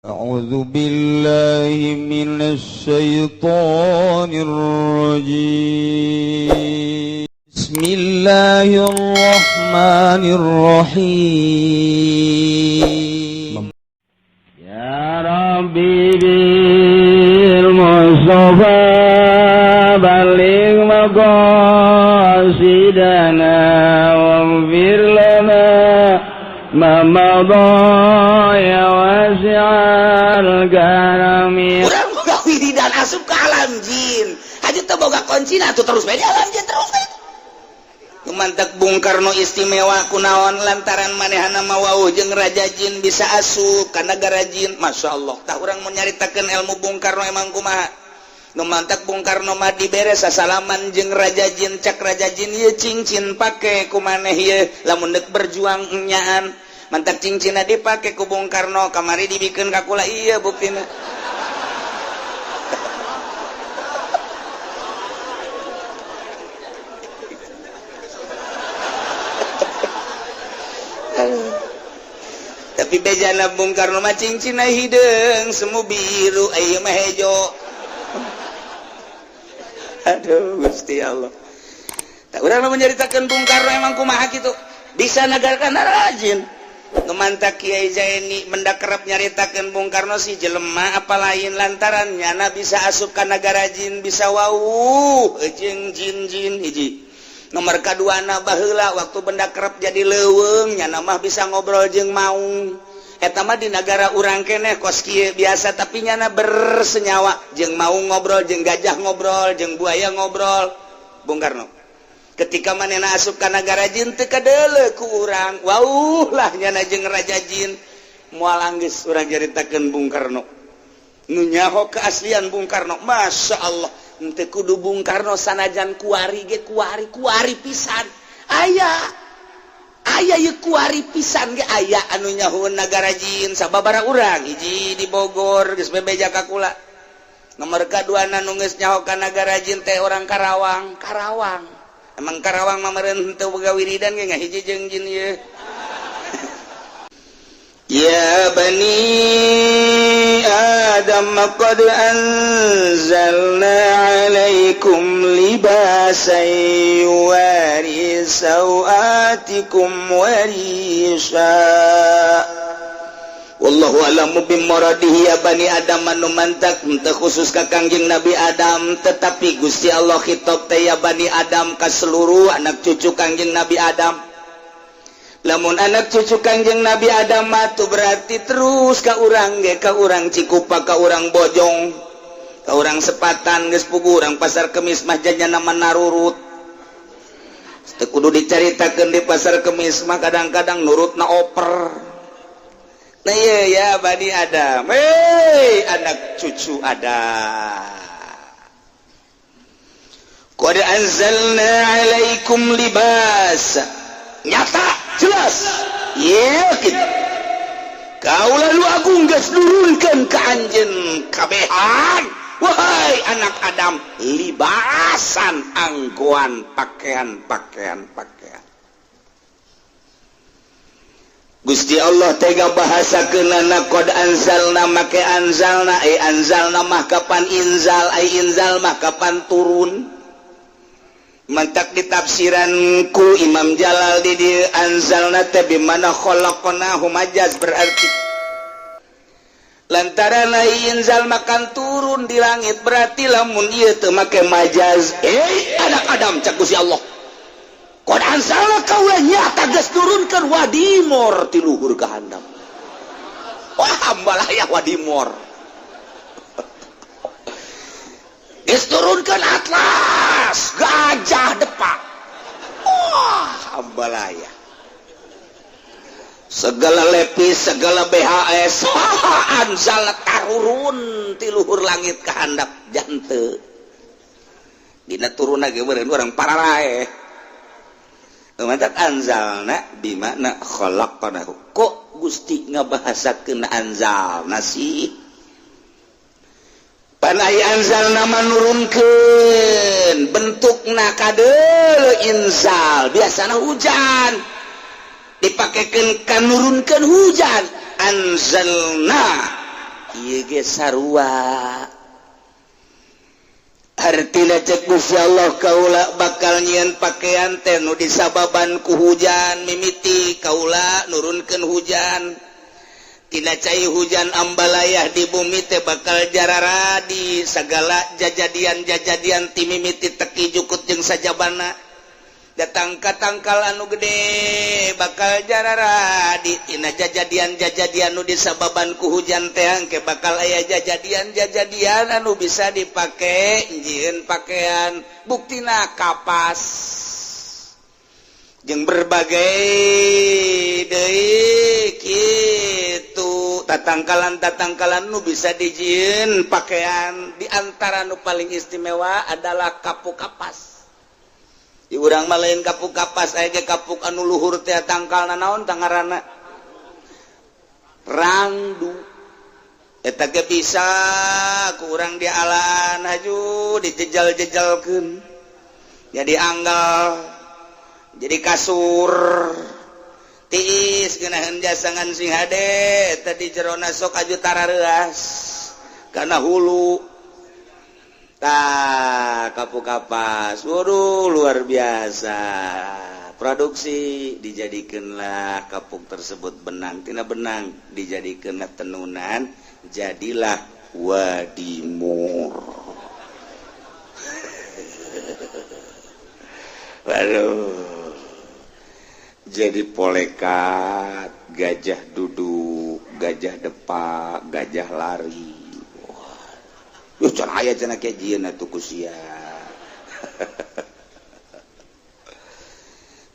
أعوذ بالله من الشيطان الرجيم بسم الله الرحمن الرحيم يا ربي بالمصطفى بلغ مقاصدنا واغفر لنا ما مضى ya wasi'al karami urang boga wiridan asup ke alam jin aja teu boga kuncina tuh terus bae di alam jin terus bae mantak Bung Karno istimewa kunaon lantaran manehana mawauh jeung raja jin bisa asup ka nagara jin masyaallah tah urang mun nyaritakeun ilmu Bung Karno emang kumaha nu mantak Bung Karno mah diberes sasalaman jeung raja jin cak raja jin ieu cincin pake ku maneh ieu lamun deuk berjuang nyaan mantak cincina dipake ku Bung Karno kamari dibikeun ka kula iya buktina tapi bejana Bung Karno mah cincina hideung semu biru ieu mah hejo aduh Gusti Allah tak urang menceritakeun Bung Karno emang kumaha kitu bisa nagarkan rajin ngemantak Kiai Zaini mendak kerap nyaritakeun Bung Karno si jelema apa lain lantaran nyana bisa asup ka nagara jin bisa wauh jeung jin-jin hiji nomor kaduana baheula waktu mendak kerap jadi leuweung nyana mah bisa ngobrol jeung maung eta mah di negara urang keneh kos kieu biasa tapi nyana bersenyawa jeung maung ngobrol jeung gajah ngobrol jeung buaya ngobrol Bung Karno ketika manehna asup ka nagara jin teu kadeuleu ku urang wauh lah nyana jeung raja jin moal anggeus urang nyaritakeun Bung Karno nu nyaho keaslian Bung Karno masyaallah henteu kudu Bung Karno sanajan kuari ge kuari pisan aya ieu kuari pisan ge aya anu nyahoeun nagara jin sababaraha urang hiji di Bogor geus bebeja ka kula nomor kaduana nu geus nyaho ka nagara jin teh orang Karawang emang Karawang mah meureun henteu boga wiridan ge ngahiji jeung jin ieu ya bani adam qad anzalna alaikum libasan yuwari sawatikum warisha wallahu a'lamu bimuradihi ya bani adam anu mantak teu khusus ka Kangjeng Nabi Adam tetapi Gusti Allah khitab teh ya bani Adam ka seluruh anak cucu Kangjeng Nabi Adam lamun anak cucu Kangjeng Nabi Adam mah tu berarti terus ka urang ge ka urang Cikupa ka urang Bojong ka urang Sepatan geus puguh urang Pasar Kemis mah jajanna mah narurut teu kudu dicaritakeun di Pasar Kemis mah kadang-kadang nurutna oper. Nah iya ya bani Adam, hei anak cucu Adam. Qad anzalna alaikum libas. Nyata, jelas. Yakin. Kau lalu agung geus nurunkeun ka anjeun kabehan. Wahai anak Adam, libasan anggoan pakaian. Gusti Allah tega bahasakeunana qad anzalna make anzalna anzalna mah kapan inzal inzal mah kapan turun mantak ditafsiran ku Imam Jalal di anzalna teh bimana khalaqnahu majaz berarti lantaran inzal makan turun di langit berarti lamun ieu teu make majaz anak Adam cak Gusti Allah qad anzalna kaula nyata geus turunkeun wadimor ti luhur ka handap wah hambalah ya wadimor geus turunkeun atlas gajah depak wah hambalah ya segala lepis segala BHS anzalna tarurun ti luhur langit ka handap janteu dina turunna ge meureun urang pararae mantak anzalna bimana khalaqnahu kok Gusti ngabahasakeun anzalna sih panai anzalna manurunkeun bentukna kadeuleu inzal biasana hujan dipakekeun kanurunkeun hujan anzalna ieu ge sarua artina cek Gusti Allah kaula bakal nyieun pakaian teh nu disababan ku hujan mimiti kaula nurunkeun hujan tina cai hujan ambalayah di bumi teh bakal jarara di sagala jajadian ti mimiti teki jukut jeung sajabana datang katangkal anu gede bakal jarara di tina jajadian nu disababan ku hujan teh engke bakal aya jajadian anu bisa dipake njieun pakaian buktina kapas jeung berbagai deui kitu tatangkalan nu bisa dijieun pakaian di antara nu paling istimewa adalah kapuk kapas. Di urang mah lain kapuk kapas aya ge kapuk anu luhur teh tangkalna naon tangarana rangdu eta ge bisa ku urang di alaan haju dijejal-jejalkeun jadi anggal jadi kasur tiis geunaheun jasangan sing hade tadi jerona sok aju tarareas kana hulu kapuk kapas waduh luar biasa produksi dijadikanlah kapuk tersebut benang tina benang dijadikanlah tenunan jadilah wadimur waduh jadi polekat gajah duduk gajah depak gajah lari can aya cenah kejieun atuh kusia.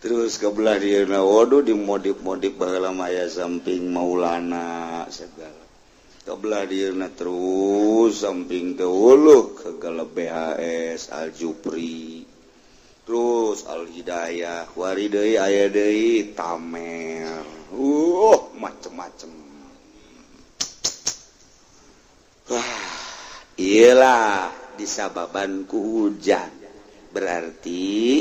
Terus kebelah dieuna waduh dimodif-modif baheula aya samping Maulana segala. Kebelah dieuna terus samping teh uluh segala BHS Al Jupri. Terus Al Hidayah, wari deui aya deui Tamer. Macem-macem. Wah iyalah disababan ku hujan berarti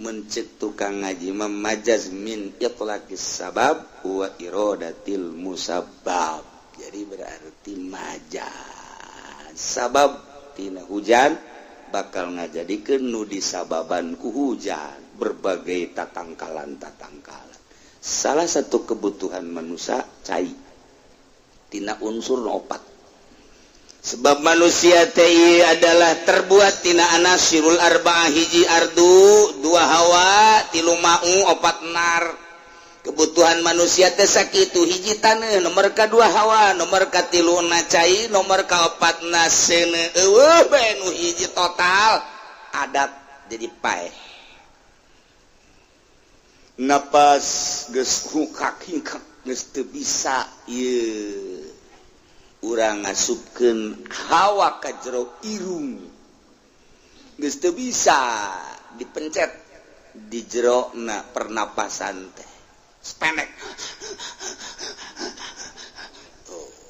mencek tukang ngaji memajaz min itlaqis sabab wa iradatil musabbab jadi berarti majaz sabab tina hujan bakal ngajadikeun nu disababan ku hujan berbagai tatangkalan salah satu kebutuhan manusia cai tina unsur opat sebab manusia teh adalah terbuat tina anasirul arba'ah hiji ardu dua hawa tilu ma'u opat nar kebutuhan manusia teh sakitu hiji taneuh nomor kadua hawa nomor katilu na cai nomor kaopat na seuneu eueuh bae nu hiji total adat jadi paeh napas geus hukak hingkak geus teu bisa ieu urang ngasupkeun hawa ka jero irung geus teu bisa dipencet di jero na pernapasan teh spendek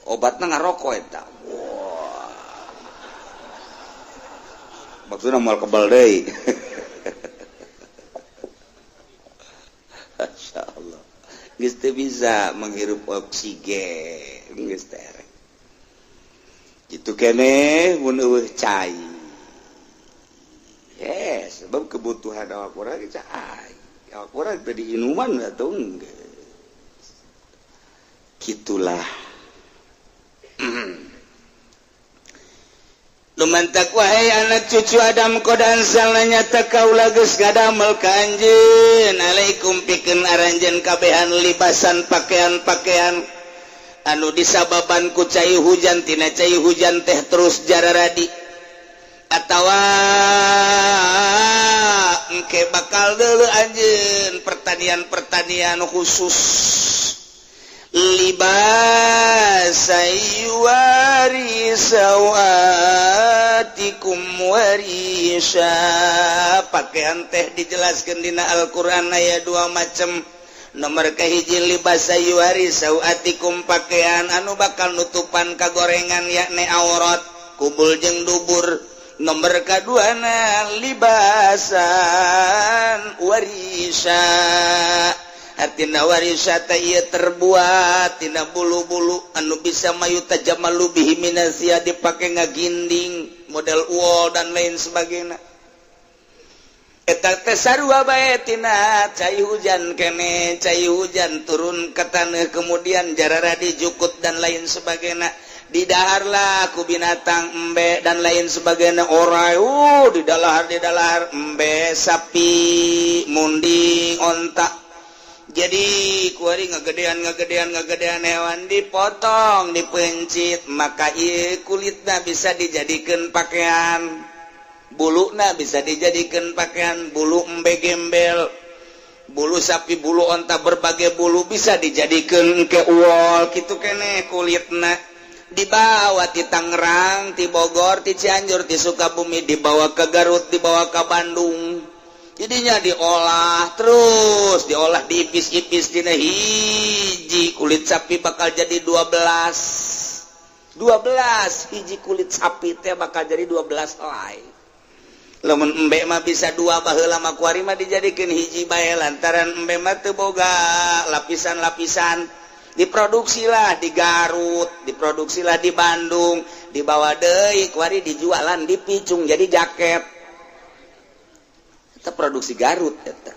obatna ngaroko eta maksudna moal kebal deui masyaallah geus teu bisa menghirup oksigen geus teh itu kene mun eueuh cai sebab kebutuhan awak urang cai awak urang teh diinuman atuh gitulah lumantak wahai anak cucu Adam kodan salanya takaula geus ngadamel ka anjeun alaikum pikeun aranjeun kabehan libasan pakaian-pakaian anu disababan ku cai hujan tina cai hujan teh terus jararadi atawa engke bakal deuleu anjeun pertanian khusus libasayuari sawatikum warisha pakaian teh dijelaskeun dina Al-Qur'an aya dua macam nomor kahiji libasayuari sawatikum pakaian anu bakal nutupan kagorengan yakni aurat kubul jeung dubur nomor kaduana libasan warisha artina warisata ieu terbuat tina bulu-bulu anu bisa mayuta jamalu bihi minasia dipake ngaginding model wall dan lain sebagainya. Eta teh sarua bae tina cai hujan kene, cai hujan turun ke tanah kemudian jarara dijukut dan lain sebagainya. Didaharlah ku binatang embe dan lain sebagainya orai didalahar embe sapi munding onta jadi kuari ngagedean hewan dipotong dipencit maka ieu kulitna bisa dijadikan pakaian buluna bisa dijadikan pakaian bulu embe gembel bulu sapi bulu onta berbagai bulu bisa dijadikan ke uol gitu kene kulitna dibawa di Tangerang, di Bogor, di Cianjur, di Sukabumi, dibawa ke Garut, dibawa ke Bandung. Jadinya diolah terus, diolah diipis-ipis dina hiji kulit sapi bakal jadi 12 hiji kulit sapi teh bakal jadi 12 helai. Lamun embe mah bisa 2 baheula mah kuari mah dijadikeun hiji bae lantaran embe mah teu boga lapisan-lapisan. Diproduksilah di Garut, diproduksilah di Bandung, dibawa deui kuari dijualan di Picung jadi jaket. Eta produksi Garut eta.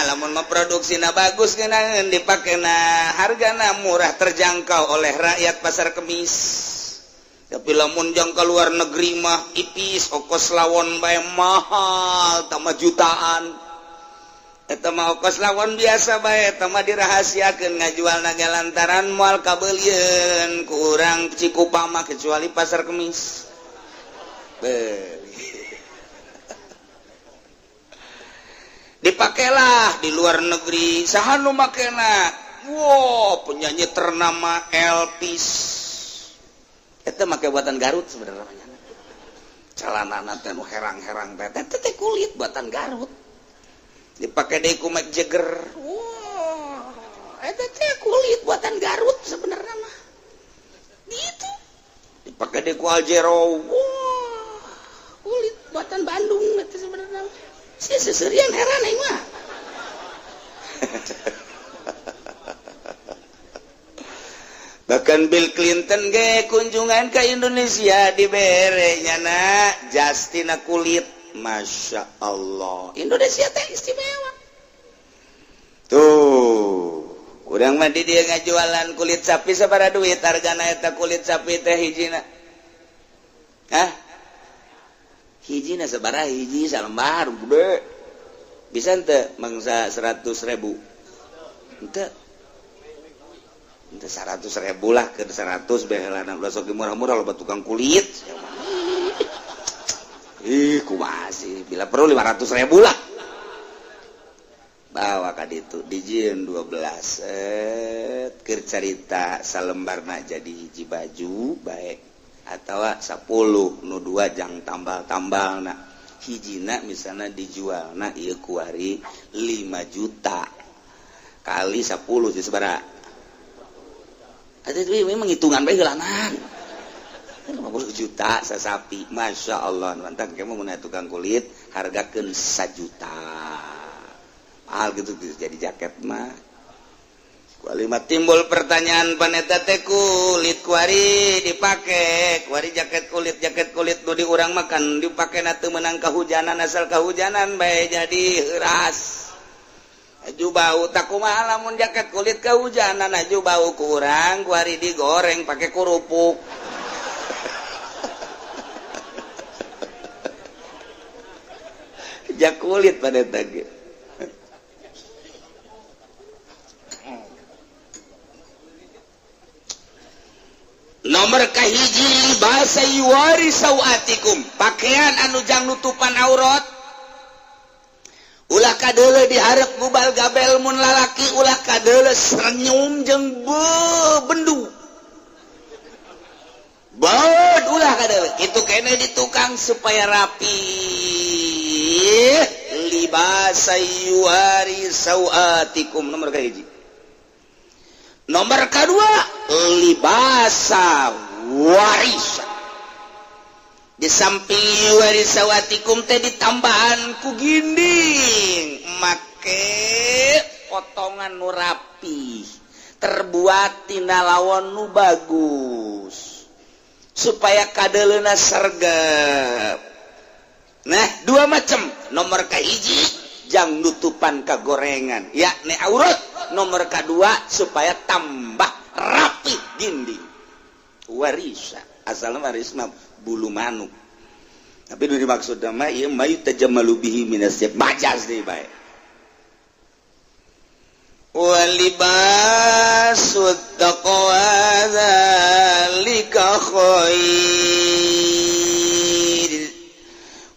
Lamun memproduksina bagus geunang dipakena hargana murah terjangkau oleh rakyat pasar Kemis. Tapi lamun jang ka luar negeri mah ipis ongkos lawon bae mahal tambah jutaan. Eta mah ongkos lawon biasa bae eta mah dirahasiakeun ngajual naga lantaran moal kabeulieun ku urang Cikupa mah kecuali pasar Kemis. Dipakelah di luar negeri saha nu makena penyanyi ternama Elvis eta make buatan Garut sebenarnya calanana teh nu herang-herang teh teh kulit buatan Garut dipakai deui ku Mick Jagger eta teh kulit buatan Garut sebenarnya mah gitu dipakai deui ku Aljero kulit buatan Bandung eta sebenarnya sia seserian heran aing mah bahkan Bill Clinton ge kunjungan ke Indonesia dibere nyana jastina kulit Masya Allah Indonesia teh istimewa tuh urang mah di dia ngajualan kulit sapi sabaraha duit hargana eta kulit sapi teh hijina hijina sabaraha hiji salembar gede bisa ente mangsa 100.000 ente 100.000 lah ke 100 behelana ulah sok murah-murah loba tukang kulit kumaha sih bila perlu 500.000 lah bawa ka ditu dijieun 12 keur carita salembarna jadi hiji baju baik atawa 10 nu 2 jang tambal-tambalna hijina misalna dijualna ieu kuari 5 juta kali 10 di sabaraha ada memang hitungan bae geulangan 50 juta sasapi Masya Allah mantan kamu mun tukang kulit hargakeun 1 juta mahal gitu jadi jaket mah kuali mah timbul pertanyaan paneta teh kulit kuari dipake kuari jaket kulit nu di urang makan dipakena teu meunang kahujanan asal kahujanan bae jadi heuras aju bau tak kumaha lamun jaket kulit kahujanan aju bau kurang kuari digoreng pakai kerupuk jak kulit pada tadi nomor kahiji bahasa yuwari sawatikum pakaian anu jang nutupan aurat ulah kadeule dihareup ngubal gabel mun lalaki ulah kadeule serenyum jeung bendu baud ulah kadeule kitu kene di tukang supaya rapi libasa yuwari sawatikum nomor kahiji nomor kedua libasa warisa di samping warisawatikum teh ditambahan ku ginding make potongan nu rapi terbuat tina lawon nu bagus supaya kadeleuna sergap. Nah, dua macam. Nomor kahiji jang nutupan kagorengan, yakni aurat. Nomor kedua supaya tambah rapi dinding. Warisa, asalna waris mah bulu manuk. Tapi nu dimaksud mah ieu mayu tajammalu bihi minasyab majaz deui bae. Walibasut taqwa dzalika khair.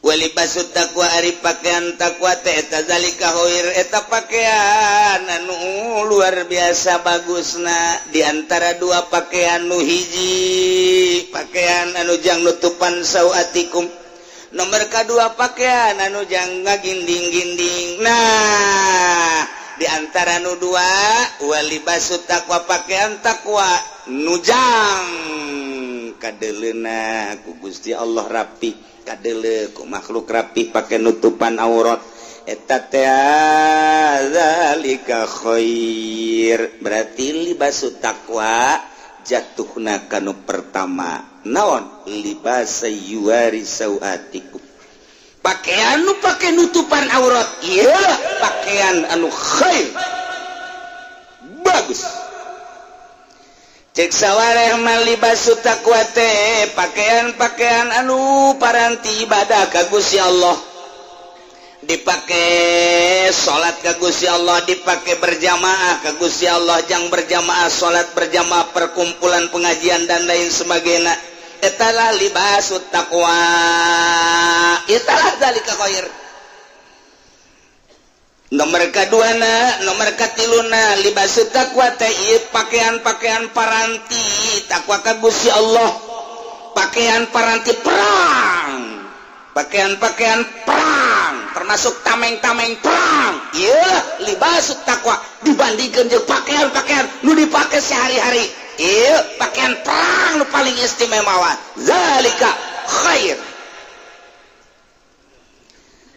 Walibasut taqwa ari pakaian takwa teh eta zalika khair, eta pakaian anu luar biasa bagusna di antara dua pakaian nu hiji pakaian anu jang nutupan sauatikum, nomor kedua pakaian anu jang ngaginding-ginding. Nah, di antara nu dua walibasut taqwa pakaian takwa nujang kadeleuna ku Gusti Allah rapi, kadele ku makhluk rapi pakai nutupan aurat, eta teh zalika khair. Berarti libasut taqwa jatuhna kanu pertama naon libasa yuwari sauatikum, pakaian nu pakai nutupan aurat, iya pakaian anu khair bagus. Cek sawareh malibasut taqwa teh pakaian-pakaian anu paranti ibadah ka Gusti Allah, dipake salat ka Gusti Allah, dipake berjamaah ka Gusti Allah, jang berjamaah salat berjamaah perkumpulan pengajian dan lain sebagainya. Etalah libasut taqwa, etalah zalika khair. Nomor kaduana, nomor katiluna libasut taqwa teh ieu pakaian-pakaian paranti takwa ka Gusti Allah, pakaian paranti perang, pakaian-pakaian perang termasuk tameng-tameng perang. Ieu libasut taqwa dibandingkeun jeung pakaian-pakaian nu dipake sehari-hari. Ieu pakaian perang nu paling istimewa, zalika khair.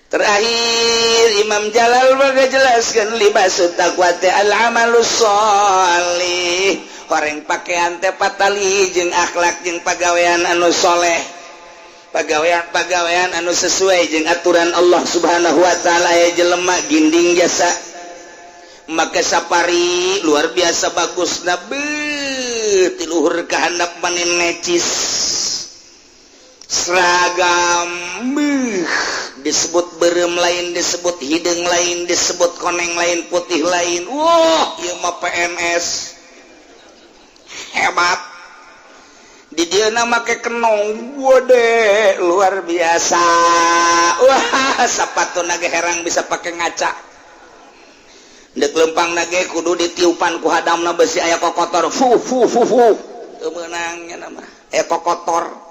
Terakhir Imam Jalal baga jelaskan libasut taqwa teh al-amalus sholih, horeng pakaian teh patali jeung akhlak jeung pagawean anu soleh, pagawean anu sesuai jeung aturan Allah Subhanahu wa taala. Aya jelema ginding jasa make sapari luar biasa bagusna beut ti luhur ka handap manen necis seragam disebut berem lain, disebut hidung lain, disebut koneng lain, putih lain. Wah, ieu mah PNS hebat. Di dieuna make kenong gede luar biasa. Wah, sapatuna ge herang bisa pake ngaca. Dek lempangna ge kudu ditiupan ku hadamna besi aya kokotor. Fu teu meunangnya nama aya kokotor.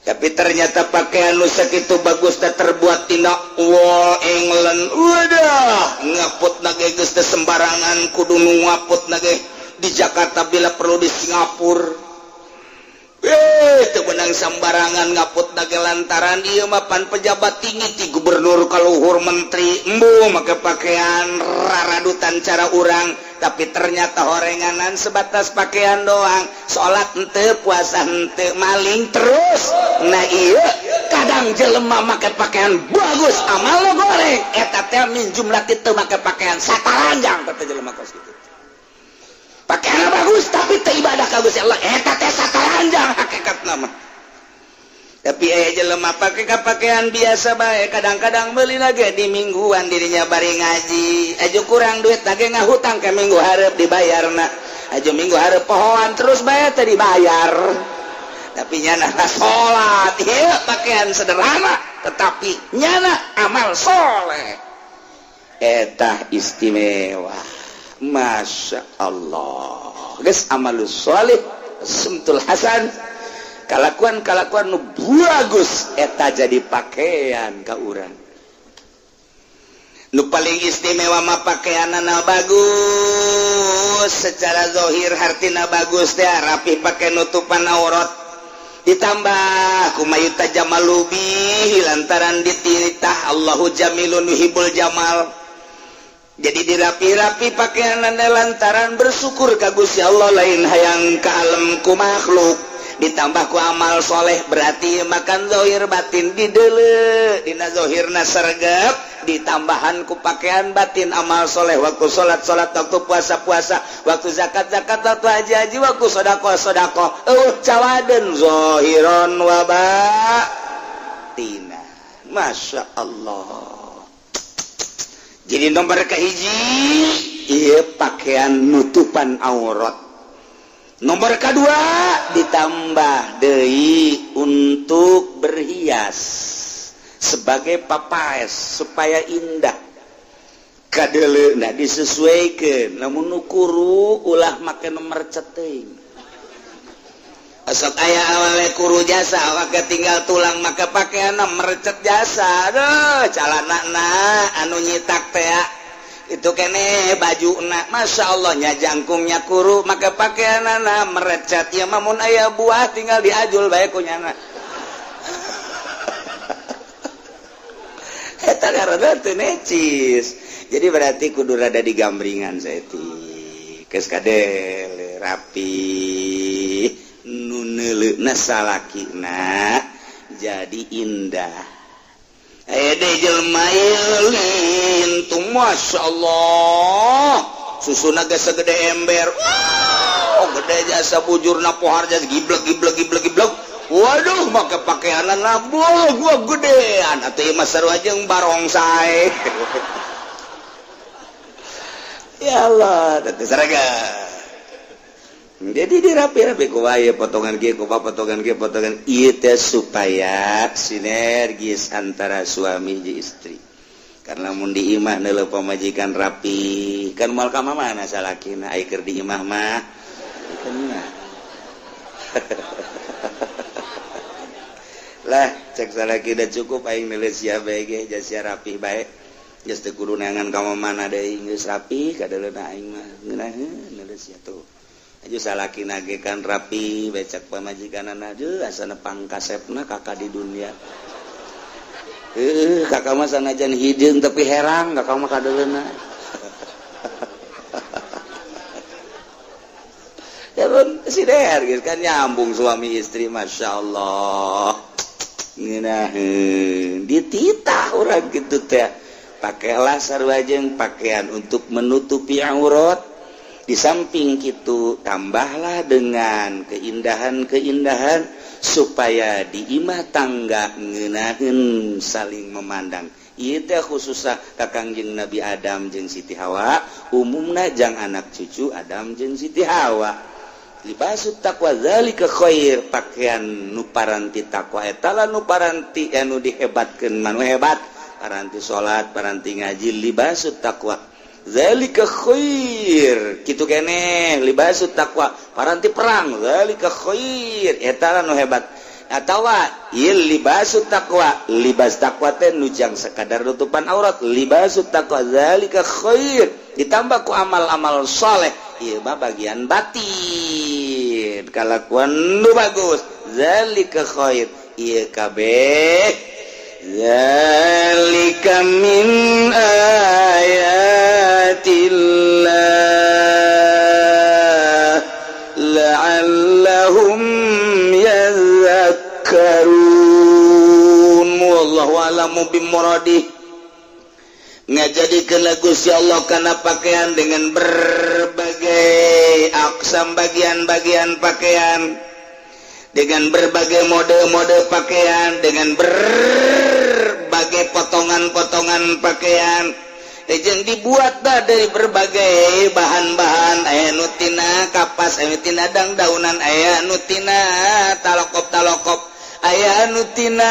Tapi ternyata pakaian nu sakitu bagus teh terbuat tina Wall England. Wadah, ngaputna ge geus teh sembarangan, kudu nu ngaputna ge di Jakarta bila perlu di Singapura. Teu beunang sembarangan ngaputna ge lantaran ieu mah pan pejabat tinggi ti gubernur kaluhur menteri embu make pakaian raradutan cara urang, tapi ternyata horenganan sebatas pakaian doang. Salat henteu, puasa henteu, maling terus. Nah iya kadang jelema make pakaian bagus amal lo goreng, eta teh min jumlah kitu make pakaian sataranjang teh jelema kos kitu. Pakaian bagus tapi teu ibadah ka Gusti Allah, eta teh sataranjang hakikatna mah. Tapi aya jelema pake pakaian biasa bae, kadang-kadang meuli lagi di mingguan dirinya bari ngaji, aju kurang duit lagi ngahutang ke minggu hareup dibayarna. Aju minggu hareup pohoan terus bae teh dibayar. Tapi nyana salat, ieu pakaian sederhana tetapi nyana amal soleh. Eta istimewa. Masya Allah. Geus amalus sholih, sumtul hasan. Kalakuan nu bagus eta jadi pakaian ka urang. Nu paling istimewa mah pakaianna bagus, secara zahir hartina bagus teh rapi pake nutupan aurat. Ditambah kumayuta jamalubi lantaran ditiritah Allahu jamilun yuhibbul jamal. jadi dirapi-rapi pakaian lantaran bersyukur ka Gusti Allah lain hayang ka alam ku makhluk ditambah ku amal soleh berarti makan zahir batin didele dina zahirna sergap ditambahan ku pakaian batin amal soleh waktu salat waktu puasa waktu zakat waktu haji waktu sedekah cawaden zahiron wa batina masya Allah. Jadi nomor kahiji ieu pakaian nutupan aurat. Nomor kedua ditambah deui untuk berhias sebagai papaes supaya indah. Kadeleuna disesuaikeun lamun nu kuru ulah make nomor ceting. Asok aya awale kuru jasa awak tinggal tulang maka pakaianna merecet jasa. Aduh calanana anu nyitak teh itu kene bajuna masya Allah nya jangkungnya kuru maka pakaianana merecet ya mamun aya buah tinggal diajul bae ku nyana eta karana teu necis jadi berarti kudu rada digambringan saeutik geus kadel rapi nu neuleuna salakina jadi indah. Jelema lintung masya Allah susuna ge segede ember gede jasa bujurna pohar jas giblek waduh make pakaianna gua gedean atuh mah sarua jeung barongsai ya Allah teu saraga. Jadi dirapi-rapi ku wae potongan kieu ku potongan kieu potongan ieu teh supaya sinergis antara suami jeung istri. Karena mun di imah neuleuh pamajikan rapi, kan moal ka mana salakina ai keur di imah mah. Lah cek salaki da cukup aing neuleuh sia bae ge jas sia rapi bae. Geus teu kudu neangan ka mana deui geus rapi kadeleuna aing mah ngeunaheun neuleuh sia tuh. Aju salaki nage kan rapi becak pamajikanana aduh asana pangkasepna kakak di dunia kakak mah sanajan hideung tapi herang kakak mah kadeleuna ya pun sider gitu kan nyambung suami istri masya Allah ngeunaheun dititah urang kitu teh pakailah sarua jeung pakaian untuk menutupi aurat. Di samping itu tambahlah dengan keindahan-keindahan supaya di imah tangga ngeunaheun saling memandang. Ieu teh khususna ka Kangjeng Nabi Adam jeung Siti Hawa, umumna jang anak cucu Adam jeung Siti Hawa. Libasut taqwa zalika khair, pakaian nu paranti takwa eta lah nu paranti anu dihebatkeun manu hebat. Paranti salat, paranti ngaji libasut taqwa. Zalika khair kitu keneh libasut taqwa paranti perang zalika khair eta nu hebat atawa ieu libasut taqwa libas taqwa teh nu jang sakadar nutupan aurat libasut taqwa zalika khair ditambah ku amal-amal saleh ieu mah bagian batin kalakuan nu bagus zalika khair ieu kabeh zalika min ayatillah la'allahum yadhakkarun wallahu a'lamu bimuradih. Ngajadikeun Gusti Allah kana pakaian dengan berbagai aksam bagian-bagian pakaian, dengan berbagai mode-mode pakaian, dengan berbagai potongan-potongan pakaian. Jeung dibuat dari berbagai bahan-bahan, aya nu tina kapas, aya nu tina dangdaunan, aya nu tina talokop-talokop, aya nu tina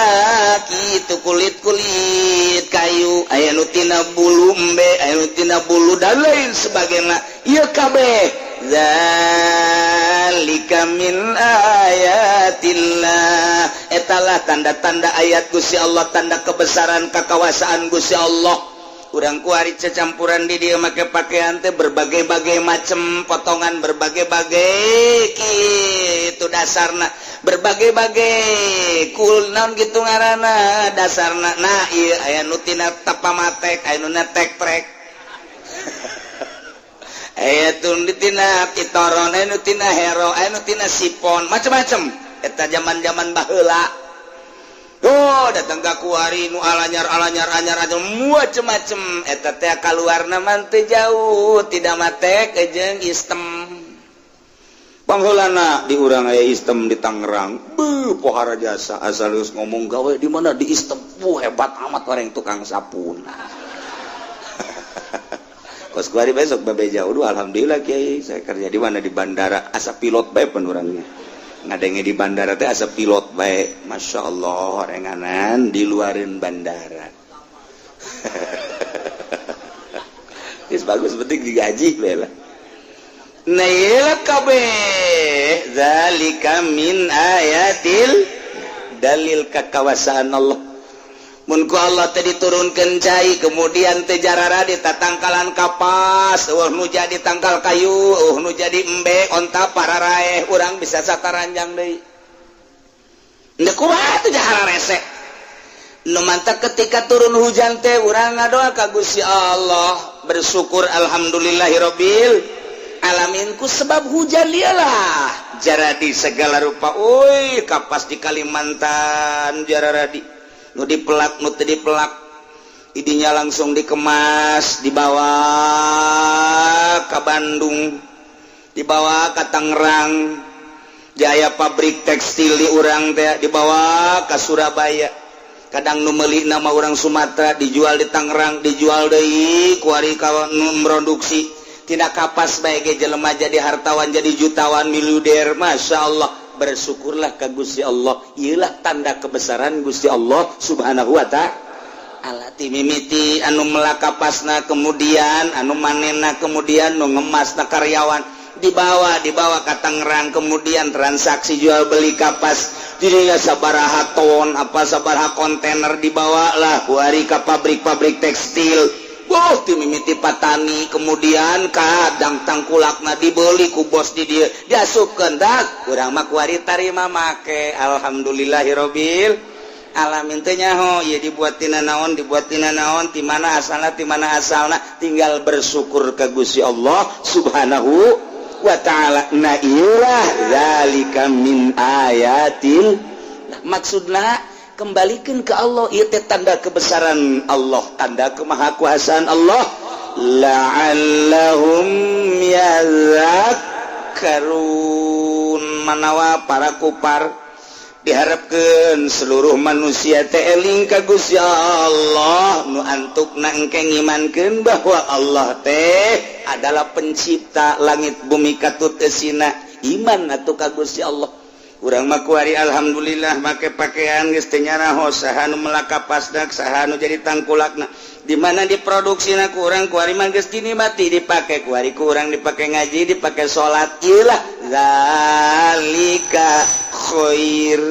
kitu kulit-kulit kayu, aya nu tina bulu embe, aya nu tina bulu dan lain sebagainya. Ieu kabeh zalika min ayatillah. Etalah tanda-tanda ayat Gusti Allah, tanda kebesaran kekuasaan Gusti Allah. Urang kuari cecampuran di dia make pakaian teh berbagai-bagai macam potongan, berbagai-bagai kitu dasarna, berbagai-bagai kul naon gitu ngaranna dasarna. Nah ieu aya nu tina tapamatek, aya nu tek-trek. tina pitoron anu tina hero anu tina sipon macam-macam eta zaman-zaman baheula. Oh datang ka kuari nu alanyar macam-macam eta teh kaluarna mah teu jauh tidak matek jeung istem. Pangheulana di urang aya istem di Tangerang. Pohara jasa asal geus ngomong gawe di mana di istem. Hebat amat orang tukang sapuna. Kos kuari besok babe jauh alhamdulillah Kiai saya kerja di mana di bandara asa pilot bae pun orangnya ngadenge di bandara teh asa pilot bae Masya Allah renganan di luarin bandara. Is bagus penting digaji bae lah. Naila kabeh zalika min ayatil dalil kakawasan Allah. Mun ku Allah teh diturunkeun cai kemudian teh jarara ditatangkalan kapas nu jadi tangkal kayu nu jadi embe onta pararaeh urang bisa sataranjang deui endeu kumaha teh jahara rese nu mantap ketika turun hujan teh urang ngadoa ka Gusti Allah bersyukur alhamdulillahirabbil alamin ku sebab hujan dialah jaradi segala rupa kapas di Kalimantan jararadi nu dipelak nu teu dipelak idinya langsung dikemas dibawa ke Bandung dibawa ke Tangerang jaya pabrik tekstil di urang teh dibawa ke Surabaya kadang nu meuli nama urang Sumatera dijual di Tangerang dijual deui ku ari ka nu produksi tidak kapas bae ge jelema jadi hartawan jadi jutawan miliuder Masya Allah. Bersyukurlah ka Gusti Allah ieulah tanda kebesaran Gusti Allah subhanahu wa ta'ala. Ti mimiti anu melakapasna kemudian anu manenna kemudian nu ngemasna karyawan dibawa ka Tangerang kemudian transaksi jual beli kapas dirinya sabaraha ton apa sabaraha kontainer dibawa lah ku ari ka pabrik-pabrik tekstil. Ti mimiti patani kemudian kadang tangkulakna dibeli ku bos di dieu diasupkeun dak urang mah kuari tarima make alhamdulillahirabbil alamin teh nyaho ieu dibuat tina naon ti mana asalna tinggal bersyukur ka Gusti Allah subhanahu wa ta'ala. Na ieulah zalika min ayatil maksudna kembalikan ke Allah ieu teh tanda kebesaran Allah tanda kemahakuasaan Allah la'allahum yazakkarun manawa para kupar diharapkeun seluruh manusia teh eling ka Gusti Allah nu antukna engke ngimankeun bahwa Allah teh adalah pencipta langit bumi katut eusina iman atuh ka Gusti Allah. Urang mah kuari alhamdulillah make pakaian geus teu nyaraos saha nu melakapasna saha nu jadi tangkulakna di mana diproduksina ku urang kuari mah geus dinikmati dipake kuari ku urang dipake ngaji dipake salat ieulah zalika khair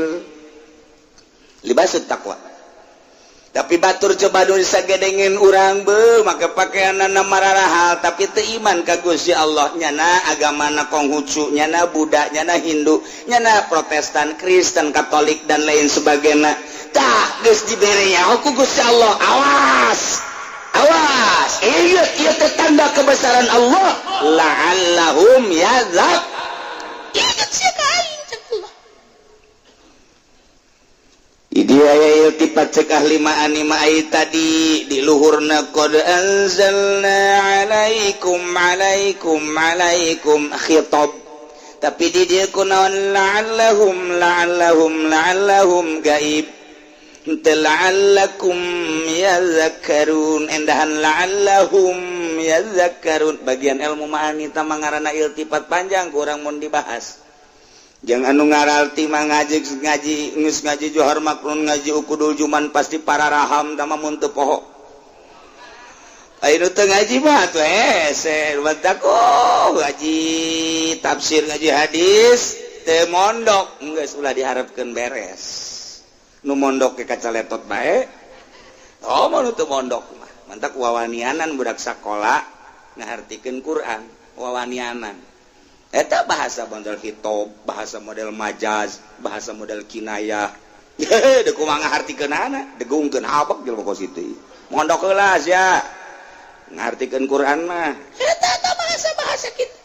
libasut taqwa. Tapi batur coba nu sagedengeun urang beuh make pakaianna mararahal tapi teu iman ka Gusti Allah nyana agamana Konghucu nyana Buddha nyana Hindu nyana Protestan Kristen Katolik dan lain sebagainya tah geus dibere nyaho ku Gusti Allah awas ieu teh tanda kebesaran Allah la'allahum yazak ingat sia ka aing cek Allah Idi aya iltifat cek ahli ma'ani ma'ai tadi di luhurna qad anzalna alaikum khitab tapi di dieu kunaon la'allahum gaib teu la'allakum yazakkarun endahan la'allahum yazakkarun bagian ilmu ma'ani teh mangarana iltifat panjang kurang mun dibahas. Jangan anu ngaralti mah ngaji geus ngaji johar makrun ngaji ukudul juman pasti para raham tama mun teu poho. Ayeuna teu ngaji mah tuh ngaji tafsir ngaji hadis teu mondok geus ulah diharapkeun beres. Nu mondok ke kacaletot bae. Oh mah nu teu mondok mah. Mantak wawanianan budak sakola ngahartikeun Quran, wawanianan. Eta bahasa model hitop, bahasa model majaz, bahasa model kinayah. Deuk kumaha ngahartikeunana, degungkeun habak jelema kos kitu. Mondok heula sia. ngartikeun Quran mah eta bahasa kitu.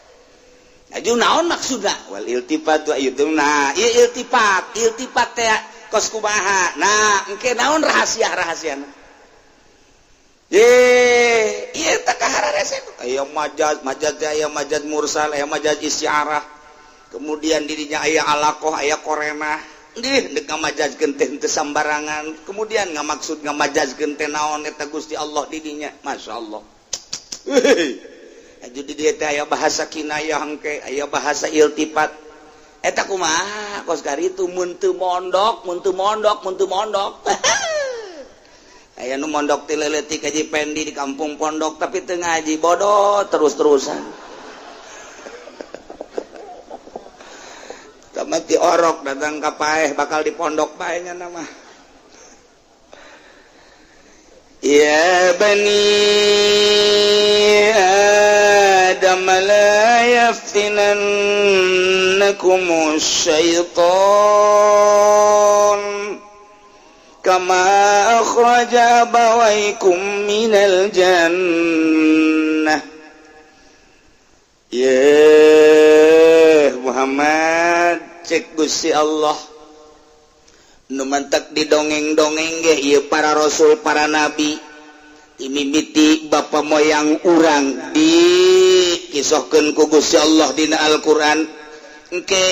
Aju naon maksudna? Wal iltifat wa nah, ieu iltifat teh kos kumaha. Nah, engke naon rahasiana? Ieu teh kahara resep. Aya majaz teh aya majaz mursal, aya majaz isyarah. Kemudian dirinya aya alaqah, aya korena. Deuk ngamajazkeun teh teu sambarangan. Kemudian ngamaksud ngamajazkeun teh naon eta Gusti Allah di dinya. Masyaallah. Aju di dieu teh aya bahasa kinayah engke, aya bahasa iltifat. Eta kumaha? Kos karitu mun teu mondok. Aya nu mondok ti leuletik Haji Pendi di kampung pondok tapi teu ngaji, bodoh terus-terusan. Tamati orok datang ka paeh bakal di pondok bae nya mah. Ya bani Adam la yaftinannakumus syaitan kama akhraja abawaykum minal jannah. Ya Muhammad cek Gusti Allah nu mantak didongeng-dongeng ge ieu para rasul para nabi imimiti bapa moyang urang dikisahkeun ku Gusti Allah dina Al-Qur'an engke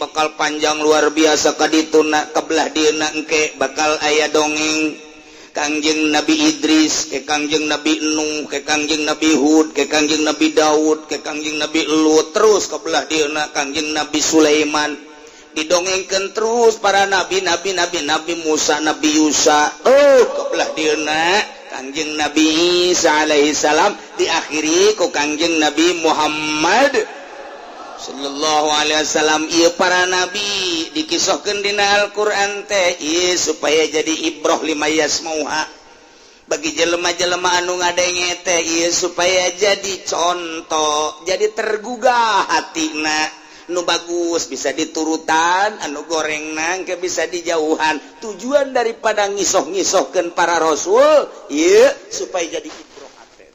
bakal panjang luar biasa kadituna kabelah dieuna engke bakal aya dongeng Kangjeng Nabi Idris ke Kangjeng Nabi Nuh ke Kangjeng Nabi Hud ke Kangjeng Nabi Daud ke Kangjeng Nabi Lut terus kabelah dieuna Kangjeng Nabi Sulaiman didongengkeun terus para nabi Musa Nabi Yusa kabelah dieuna Kangjeng Nabi Isa alaihi salam diakhiri ku Kangjeng Nabi Muhammad sallallahu alaihi wasallam. Ieu para nabi dikisahkeun dina Al-Qur'an teh ieu supaya jadi ibrah lima yasmauha bagi jelema-jelema anu ngadenge teh ieu supaya jadi contoh jadi tergugah hatina nu bagus bisa diturutan anu gorengna engke bisa dijauhan. Tujuan daripada ngisoh-ngisohkeun para rasul ieu supaya jadi ibrah hate.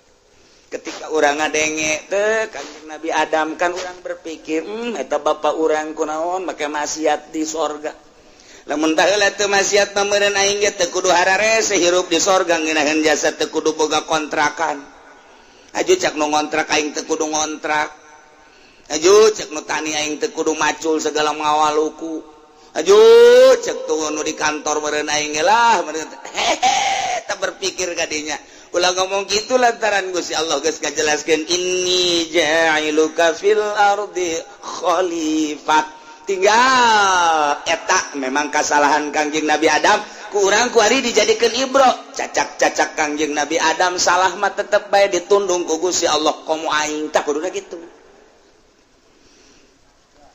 Ketika urang ngadenge teh Kanjeng Nabi Adam kan urang berpikir eta bapa urang kunaon make maksiat di sorga. Lamun tah heula teu maksiat meureun aing ge teu kudu hararese hirup di sorga ngeunaheun jasa teu kudu boga kontrakan. Aju cak nu ngontrak aing teu kudu ngontrak. Aju cek nu tani aing teu kudu macul segala ngawaluku. Aju cek tuh nu di kantor meureun aing lah meureun teu berpikir ka dinya. Ulah ngomong kitu lantaran Gusti Allah geus ngajelaskeun inni ja'iluka fil ardi khalifah. Tinggal eta memang kesalahan Kangjeng Nabi Adam ku urang ku ari dijadikeun ibrah. Cacak-cacak Kangjeng Nabi Adam salah mah tetep bae ditundung ku Gusti Allah komo aing tah kuduna kitu.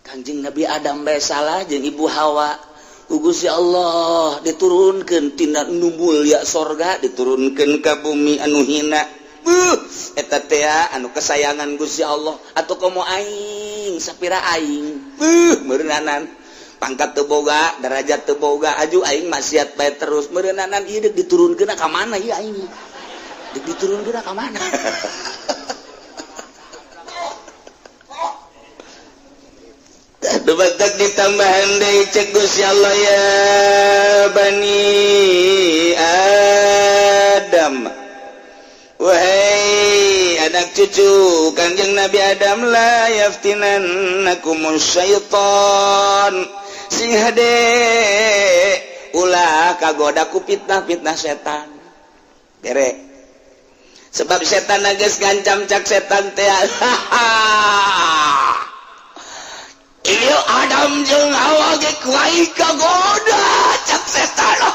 Kanjeng Nabi Adam bae salah jeung Ibu Hawa ku Gusti Allah diturunkeun tina nu mulya sorga diturunkeun ka bumi anu hina. Eta teh anu kesayangan Gusti Allah atuh komo aing sapira aing meureunanan pangkat teu boga derajat teu boga aju aing maksiat bae terus meureunanan ieu deuk diturunkeun ka mana ieu aing deuk diturunkeun ka mana. Dubatak ditambahan deui cek Gusti Allah ya bani Adam. Wahai anak cucu Kanjeng Nabi Adam la yaftinannakumus syaitan sing hade ulah kagoda ku fitnah-fitnah setan. Derek. Sebab setan geus gancam cak setan teh. Ieu Adam jeung Hawa ge kuai kagoda cak setan.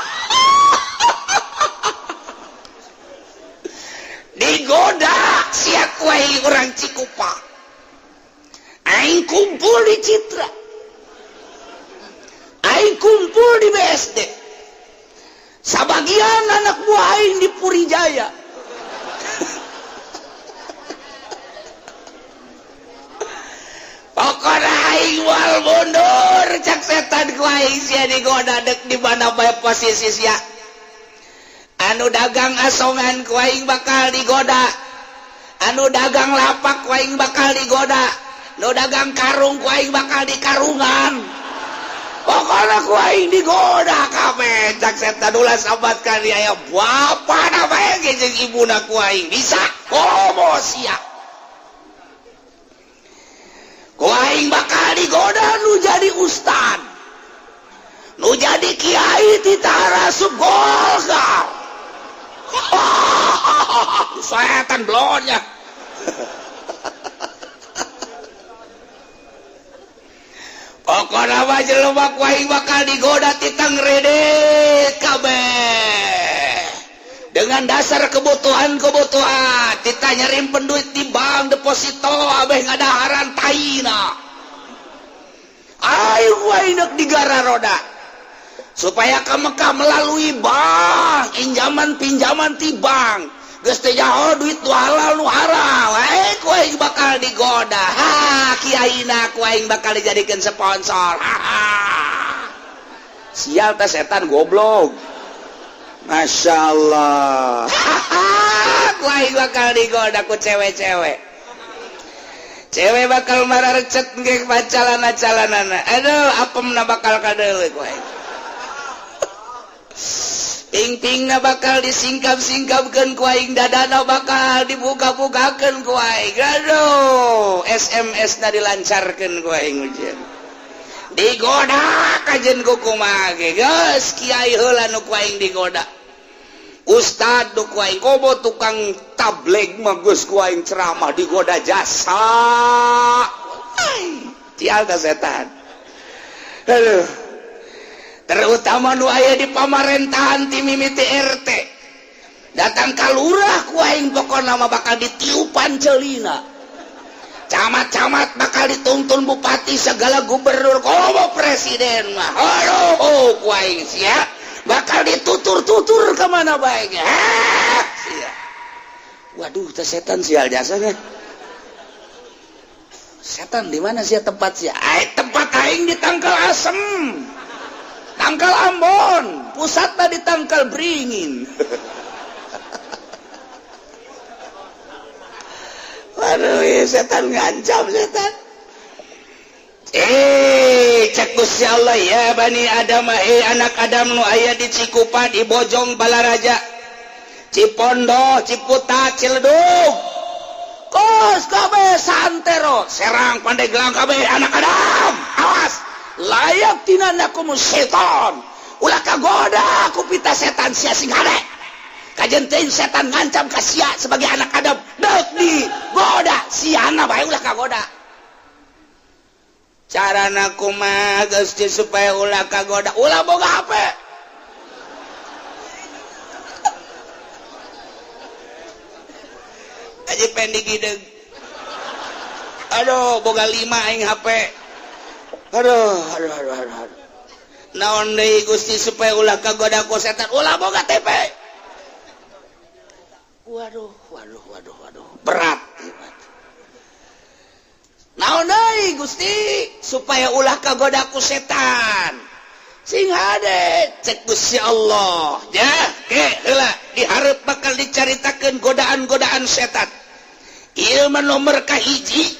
Digoda sia kuai urang Cikupa. Aing kumpul di Citra. Aing kumpul di BSD. Sabagian anak buah aing di Puri Jaya. Pokoknya aing wal mundur cak setan ku aing sia digoda dek di mana bae posisi sia anu dagang asongan ku aing bakal digoda anu dagang lapak kuaing bakal digoda, nu dagang karung kuaing bakal dikarungan. Pokoknya kuaing digoda kabeh. Cak setan ulah sabat kali aya bapa na bae ge jeung ibuna kuaing bisa komo sia. Kuaing bakal digoda nu jadi ustad, nu jadi kiai ti tarasub Golkar. Setan blonnya. Pokoknya mah jelema kuaing bakal digoda ti tangredet kabeh. Dengan dasar kebutuhan kita nyimpen duit di bank deposito abeh ngadaharan taina. Ayo kuaing nek digara roda supaya ka Mekah melalui bank, pinjaman ti bank. Geus teh jauh duit nu halal nu haram. Kuaing bakal digoda. Kiaina kuaing bakal dijadikan sponsor. Sial teh setan goblok. Masya Allah. Kuaing bakal digoda ku cewek-cewek. Cewek bakal marah recet nge bacalana-calanana. Aduh, apemna bakal kadeuleu kuaing. Ping-pingna bakal disingkap-singkapkeun kuaing, dadana bakal dibuka-bukakeun kuaing. Aduh, SMS-na dilancarkeun kuaing ujian. Digoda kajen ku kumaha ge. Geus kiai heula nu kuaing digoda. Ustad nu kuaing kobo tukang tabligh mah geus kuaing ceramah digoda jasa. Tial ta setan. Aduh. Terutama nu aya di pamarentahan ti mimiti RT. Datang ka lurah kuaing pokona mah bakal ditiupan ceulina. Camat-camat bakal dituntun bupati segala gubernur komo presiden mah. Aduh, kuaing sia bakal ditutur-tutur ke mana bae ge. Sia. Waduh, teh setan sial jasanya. Setan di mana sia tempat sia? Tempat aing di Tangkal Asem. Tangkal Ambon, pusatnya di Tangkal Beringin. Waduh, setan ngancam setan. Cek Gusti Allah ya Bani Adam, anak Adam nu aya di Cikupa, di Bojong Balaraja, Cipondo, Ciputat, Ciledug. Kos kabeh santero, Serang, Pandeglang kabeh anak Adam. Awas. Layak tinana kumu setan ulah kagoda ku pita setan sia sing hade kajenteun setan ngancam ka sia sebagai anak Adam deuk di goda siana bae ulah kagoda carana kumaha Gusti supaya ulah kagoda ulah boga HP aji pendig hideug aduh boga 5 aing HP. Aduh. Naon deui Gusti supaya ulah kagoda ku setan ulah boga TP. Waduh. Berat. Naon deui Gusti supaya ulah kagoda ku setan. Sing hade cek Gusti Allah. Ya, ke heula dihareup bakal dicaritakeun godaan-godaan setan. Ieu mah nomor kahiji.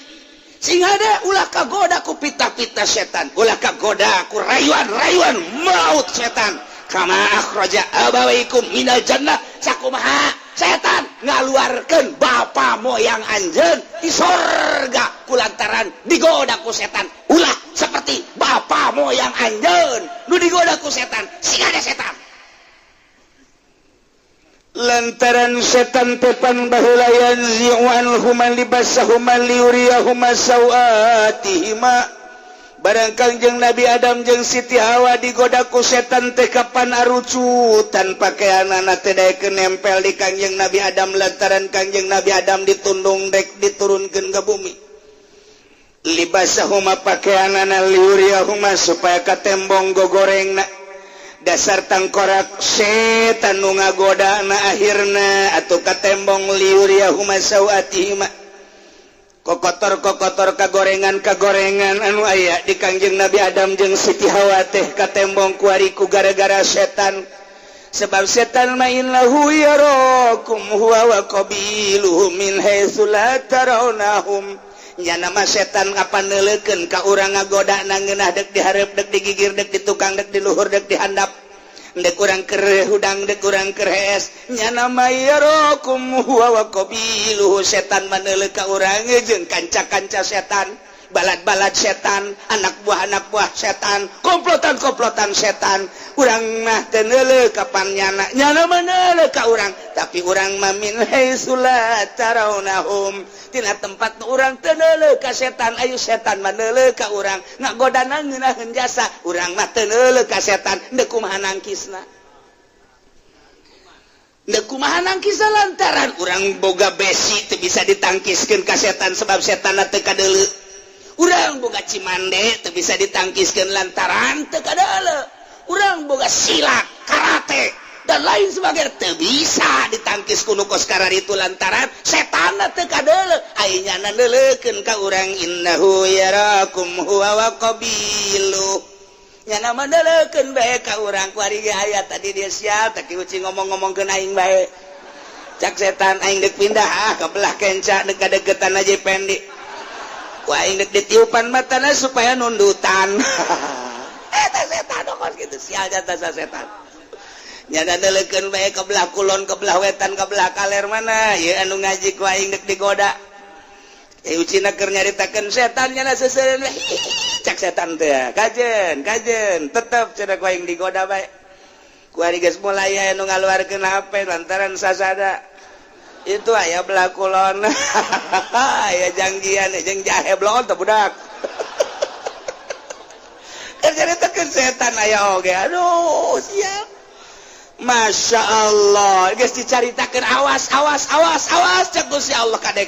Sing ada ulah kagoda ku pita-pita setan, ulah kagoda ku rayuan-rayuan maut setan. Kama akhraja abawaikum minal jannah, sakumaha setan ngaluarkeun bapa moyang anjeun di sorga kulantaran digoda ku setan. Ulah seperti bapa moyang anjeun nu digoda ku setan. Sing ada setan. Lantaran setan tepan baheula yanzi'an human libasahuma liuriyahuma sawatihima barang Kangjeng Nabi Adam jeung Siti Hawa digoda ku setan teh kapan arucutan pakaianana teh daekeun nempel di Kangjeng Nabi Adam lantaran Kangjeng Nabi Adam ditundung dek diturunkeun ka bumi libasahuma pakaianana liuriyahuma supaya katembong gogorengna dasar tangkorak setan nu ngagoda na akhirna atuh katembong liuriyahuma sawatihima kokotor kagorengan anu aya di Kangjeng Nabi Adam jeung Siti Hawa teh katembong kuariku gara-gara setan sebab setan main lahu yarakum huwa wa qabiluhu min haitsu la tarawnahum nya nama setan ngapaneulekeun ka urang ngagoda nangeunah dek dihareup dek digigir dek ditukang dek diluhur dek dihandap dek urang keur hudang dek urang keur hees nya nama yarakum huwa wa qabiluhu setan maneuleuk ka urang jeung kanca-kanca setan balad-balad setan, anak buah setan, komplotan setan. Urang mah teu neuleuh kapan nyana mah neuleuh ka urang, tapi urang mah min haitsu la tarawnahum. Tina tempat urang teu neuleuh ka setan, ayu setan mah neuleuh ka urang. Ngagodana ngeunaheun jasa, urang mah teu neuleuh ka setan, deuk kumaha nangkisna. Deuk kumaha nangkisna lantaran urang boga besi teu bisa ditangkiskeun ka setan sebab setanna teu kadeuleu. Urang boga cimande teu bisa ditangkiskeun lantaran teu kadeuleu. Urang boga silat, karate dan lain sebagainya teu bisa ditangkis ku nu koskara itu lantaran setan teu kadeuleu. Ayeuna neuleukeun ka urang innahu yarakum huwa wa qabiluh. Nya nama neuleukeun bae ka urang kuari ge aya tadi dia sia tadi uci ngomong-ngomongkeun aing bae. Cak setan aing deuk pindah ka belah kenca deuk kadegetan aja pendi. Wah ini ditiupan matanya supaya nundutan. Eta setan dokos gitu sial jata setan. Nyada neuleukeun bae ke belah kulon, ke belah wetan, ke belah kaler mana? Ye anu ngaji ku aing deuk digoda. Ucina keur nyaritakeun setan nya seuseureun. Cak setan teh kajen, tetep cenah ku aing digoda bae. Ku ari geus mulai anu ngaluarkeun HP lantaran sasada. Itu aya belah kulon aya janggian jeung jahe blon teh budak kerjaritakeun setan aya oge aduh siap Masya Allah geus dicaritakeun awas cek Gusti Allah kade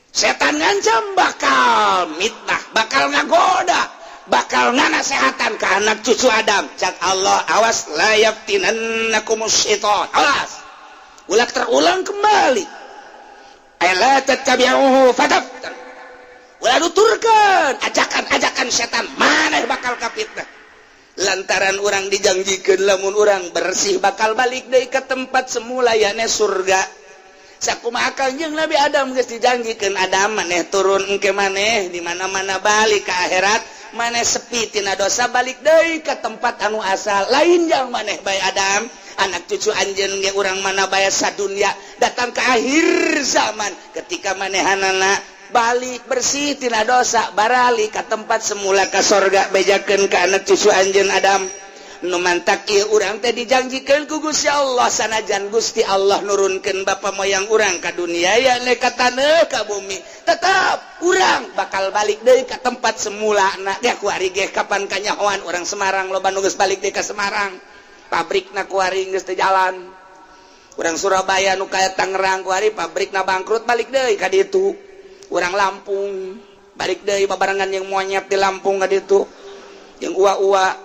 setan ngancam bakal mitnah bakal ngagoda bakal nganasehatan ka anak cucu Adam cak Allah awas la yaftinannakumus syaitan awas ulah terulang kembali ala tattabi'uhu fataftan ulah nuturkeun ajakan setan maneh bakal kapitnah lantaran urang dijanjikeun lamun urang bersih bakal balik deui ka tempat semula yane surga sakumaha kanjeng Nabi Adam geus dijanjikeun Adam maneh turun engke maneh di mana-mana balik ka akhirat maneh sepi tina dosa balik deui ka tempat anu asal lain jang maneh bae Adam anak cucu anjeun ge urang mana bae sadunya datang ke akhir zaman ketika manehanana balik bersih tina dosa barali ka tempat semula ka sorga bejakeun ka anak cucu anjeun Adam nu mantak ieu urang teh dijanjikeun ku Gusti Allah sanajan Gusti Allah nurunkeun bapa moyang urang ka dunia ya ka taneuh ka bumi tetap urang bakal balik deui ka tempat semulana ya ku ari ge kapan kanyahoan urang Semarang loba nu geus balik deui ka Semarang pabrikna kuari geus teu jalan. Urang Surabaya nu kaya Tangerang kuari pabrikna bangkrut balik deui ka ditu. Urang Lampung balik deui babarengan yang monyet di Lampung ka ditu. Yang uwa-uwa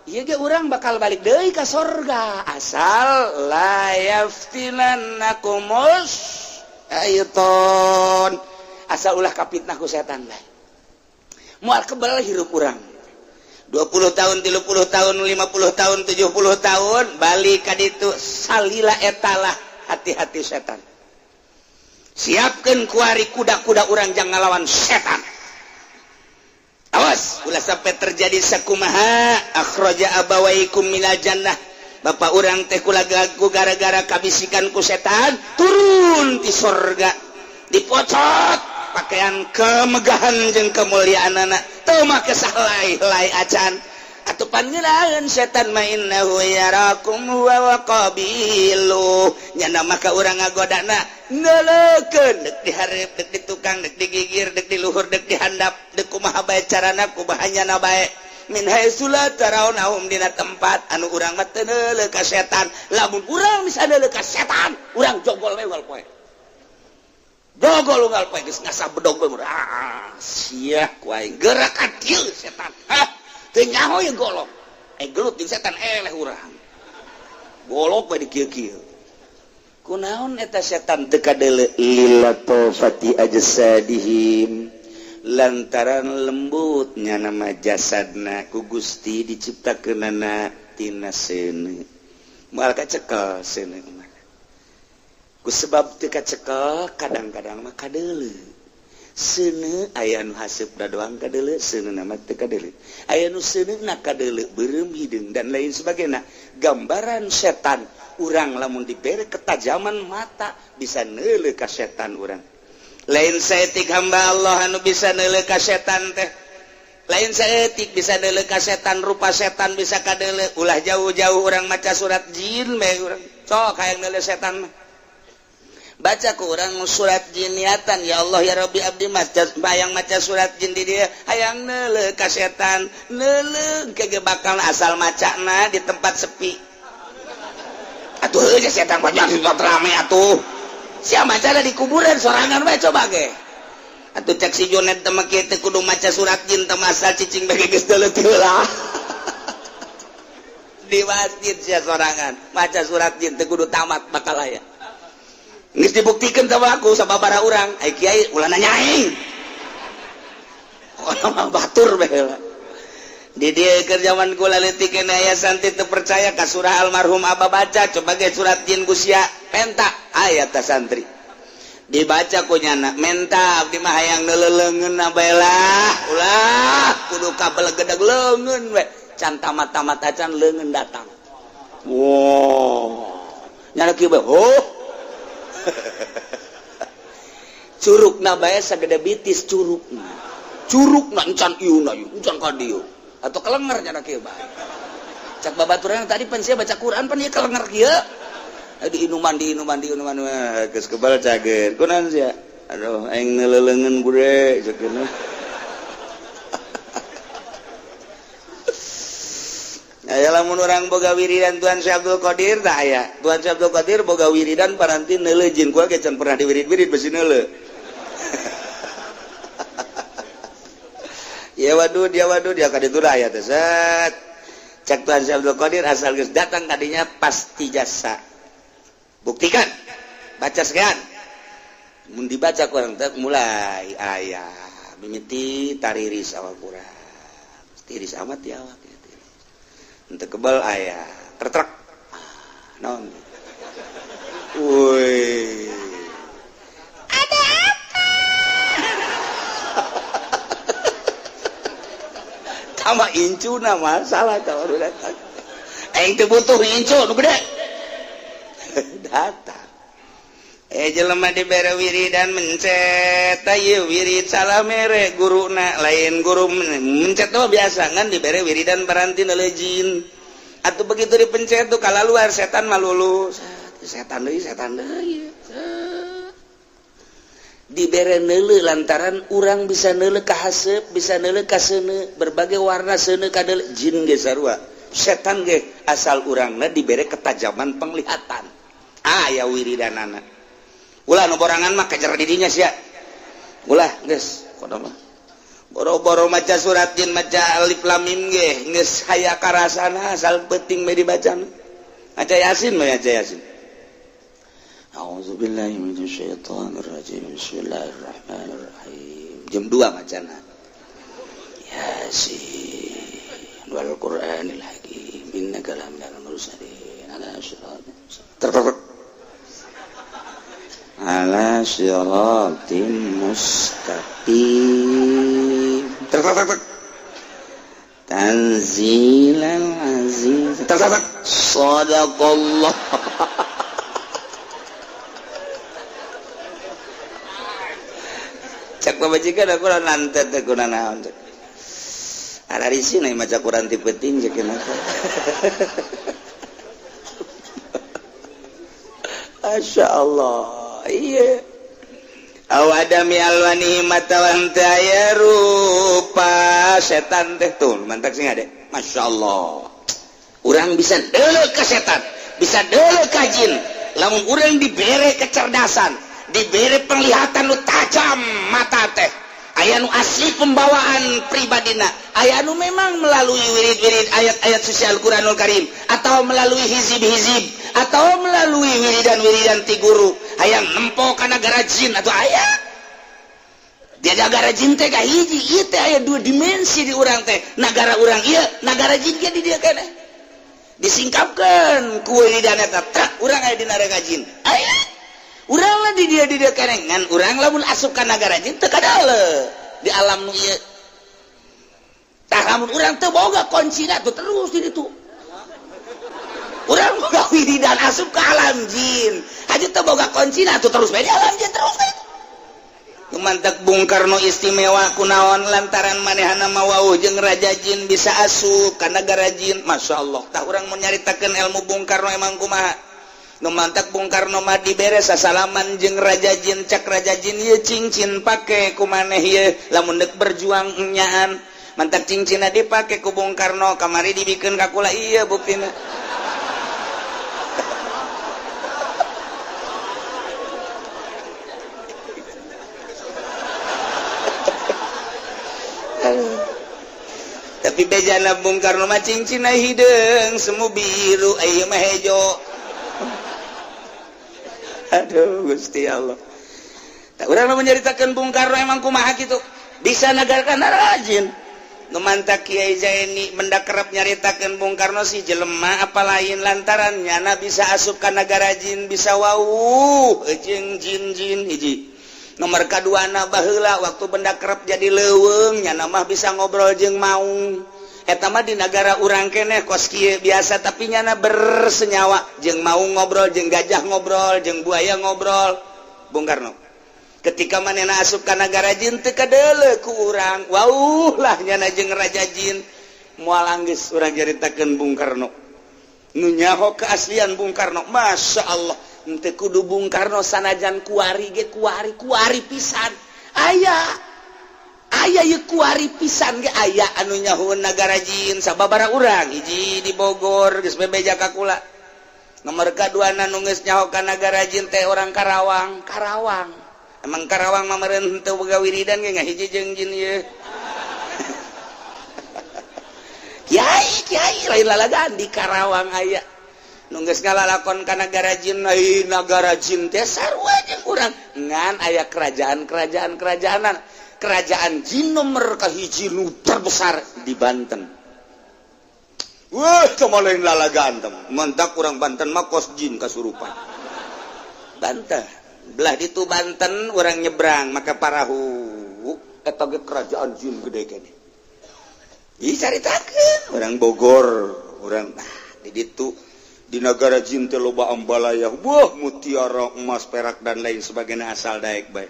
ieu ge urang bakal balik deui ka sorga asal la yaftinannakumus syaiton. Asal ulah kapitnah ku setan bae. Moal kebal hirup urang. 20 tahun, 30 tahun, 50 tahun, 70 tahun balik ka ditu salila etalah hati-hati setan. Siapkeun kuari kuda-kuda urang jang ngalawan setan. Awas ulah sampai terjadi sakumaha akhraja abawaikum minal jannah. Bapak urang teh kula gagu gara-gara kabisikan ku setan turun di surga. Dipocot pakaian kemegahan jeung kemuliaanana teu make sahlai-lai acan atupan ngeulaeun setan mainnahu yarakum wa qabilu nyana maka urang ngagodana neuleukeun deuk dihareup deuk ditukang deuk digigir deuk diluhur deuk dihandap deuk kumaha bae carana kumaha nyana bae min haitsu la tarawnahum dina tempat anu urang mah teu neuleuh ka setan lamun urang bisa neuleuh ka setan urang jogol we wal poe dogol unggal poe geus ngasa bedog we sia ku aing gerak ka dieu setan teu nyaho ye golok gelut jeung setan eleh urang golok we di kieu-kieu kunaon eta setan teu kadeuleu lilatofati ajsadihim lantaran lembutnya nama jasadna ku Gusti diciptakeunana hatina seuneu moal kacekel seuneu ku sebab teu kacekel kadang-kadang mah kadeuleu seuneu aya nu haseup da doang kadeuleu seuneuna mah teu kadeuleu aya nu seuneuna kadeuleu beureum hideung dan lain sebagainya gambaran setan urang lamun dibere ketajaman mata bisa neuleuh ka setan urang lain saeutik hamba Allah anu bisa neuleuh ka setan teh lain saeutik bisa neuleuh ka setan rupa setan bisa kadeuleu ulah jauh-jauh urang maca surat jin bae urang sok hayang neuleuh setan mah baca ku urang surat jin niatan ya Allah ya Rabbi abdi maca bayang maca surat jin di dia hayang neuleuh ka setan neuleuh kege bakal asal macana di tempat sepi atuh aja setan mah jadi rame atuh sia maca di kuburan sorangan bae coba ge atuh cek si Junet teh mah kieu teh kudu maca surat jin teh masal cicing bege geus teu lah di masjid sia sorangan maca surat jin teh kudu tamat bakal aya geus dibuktikeun sama aku sababaraha urang ai kiai ulah nanyaing orang batur bae lah di dieu keur zaman kula leutik kene aya santri teu percaya ka surah almarhum Aba baca coba ge surat jin gusia penta aya teh santri dibaca ku nyana menta abdi mah hayang neuleuleungeun bae lah ulah kudu kabelegedeg leungeun we can tamat-tamat acan leungeun datang wow nyana kieu bae curugna bae sagede bitis curugna encan ieu encan ka dieu atau kelenger nyana kieu bae cak babaturan tadi pan sia baca Quran pan ieu kelenger kieu di inuman geus kebal cageun kunaon sia aduh aing neuleuleungeun gure cekeuna aya lamun urang boga wiridan Tuan Syekh Abdul Qadir tah aya Tuan Syekh Abdul Qadir boga wiridan paranti neuleuh jin ku ge can pernah diwirid-wirid besi neuleuh ya waduh dia ka ditu aya teh set cek Tuan Syekh Abdul Qadir asal geus datang kadinya pasti jasa buktikan baca sekian mun dibaca kurang teh mulai aya mimiti tariris awal kurang tiris amat ya awak ente kebal aya tertrek naon woi ada apa tama incuna masalah tah datang aing teu butuh incu nu gede datang jelema dibere wiridan mencet ieu wirid salamere guruna lain guru mencet mah biasa kan dibere wiridan paranti neuleuh jin atuh begitu dipencet tuh kala luar setan mah lulus setan deui dibere neuleuh lantaran urang bisa neuleuh ka haseup bisa neuleuh ka seuneu berbagai warna seuneu kadeuleuh jin ge sarua setan ge asal urangna dibere ketajaman penglihatan aya wiridanana ulah nu borangan mah kejar di dinya sia ulah geus kono mah boro-boro maca surat jin maca alif lam mim ge geus haya karasana asal penting me dibaca maca yasin a'udzubillahi minasyaitonir rajim bismillahirrahmanirrahim jam 2 macana yasin wal qur'anil hakim innaka laminal mursalin ala siratin ala siratim mustaqim tanzilal aziz sadaqallah cak pamajikan aku nantet aku nanaon ada di sini maca Quran ti penting cekeun aku Masya Allah iya awadami alwani matawan taya rupa setan teh tuh mantak sing ade Masya Allah urang bisa deuleuh ka setan bisa deuleuh ka jin lamun urang dibere kecerdasan dibere penglihatan nu tajam mata teh aya nu asli pembawaan pribadina aya nu memang melalui wirid-wirid ayat-ayat suci Al-Qur'anul Karim atau melalui hizib-hizib atau melalui wiridan-wiridan ti guru hayang nempo ka nagara jin atau aya dia nagara jin teh ka hiji ieu teh aya dua dimensi di urang teh nagara urang ieu nagara jin ge di dieu keneh disingkapkan kue di dana tak urang aya dina neraka jin aya urang lah di dia kerengan urang lamun asup ka nagara jin teu kadale di alam nu ieu tah lamun urang teu boga kuncina tuh terus di ditu urang boga wiridan asup ka alam jin haji teu boga kuncina tuh terus bae di alam jin terus bae mantak Bung Karno istimewa kunaon lantaran manehana mawauh jeung raja jin bisa asup ka nagara jin Masya Allah tah urang mau nyaritakeun ilmu Bung Karno emang kumaha nu mantak Bung Karno mah diberes sasalaman jeung raja jin cak raja jin ieu cincin pake ku maneh ieu lamun deuk berjuang nyaan mantak cincinna dipake ku Bung Karno kamari dibikeun ka kula ieu buktina tapi bejana Bung Karno mah cincina hideung semu biru ieu mah hejo aduh Gusti Allah tak urang mah nyaritakeun Bung Karno emang kumaha kitu bisa nagarkan rajin nu mantak Kiai Zaini mendak kerep nyaritakeun Bung Karno si jelema apa lain lantaran nyana bisa asup ka nagara jin bisa wauh jeung jin-jin hiji nomor kaduana baheula waktu benda kerep jadi leuweung nya mah bisa ngobrol jeung maung eta mah di negara urang keneh kos kieu biasa tapi nyana bersenyawa jeung maung ngobrol jeung gajah ngobrol jeung buaya ngobrol Bung Karno ketika manehna asup ka nagara jin teu kadeuleu ku urang wauh lah nyana jeung raja jin moal anggeus urang caritakeun Bung Karno nu nyaho keaslian Bung Karno Masya Allah ente kudu Bung Karno sanajan kuari ge kuari pisan aya ieu kuari pisan ge aya anu nyahoeun nagara jin sababaraha urang hiji di Bogor geus bebeja ka kula nomor kaduana nu geus nyaho ka nagara jin teh orang Karawang emang Karawang mah meureun teu boga wiridan ge ngahiji jeung jin ieu kiai lain lalagan di Karawang aya nungges ngalalakon ka nagara jin nagara jin teh sarua jeung urang ngan aya kerajaan jin nomor kahiji nu terbesar di Banten wah teu lain lalagan teh mentak urang Banten mah kos jin kasurupan Banten belah ditu Banten urang nyebrang maka parahu eta ge kerajaan jin gede keneh dicaritakeun urang Bogor urang di ditu di negara jin teh loba ambalayah wah mutiara emas perak dan lain sebagainya asal daek bae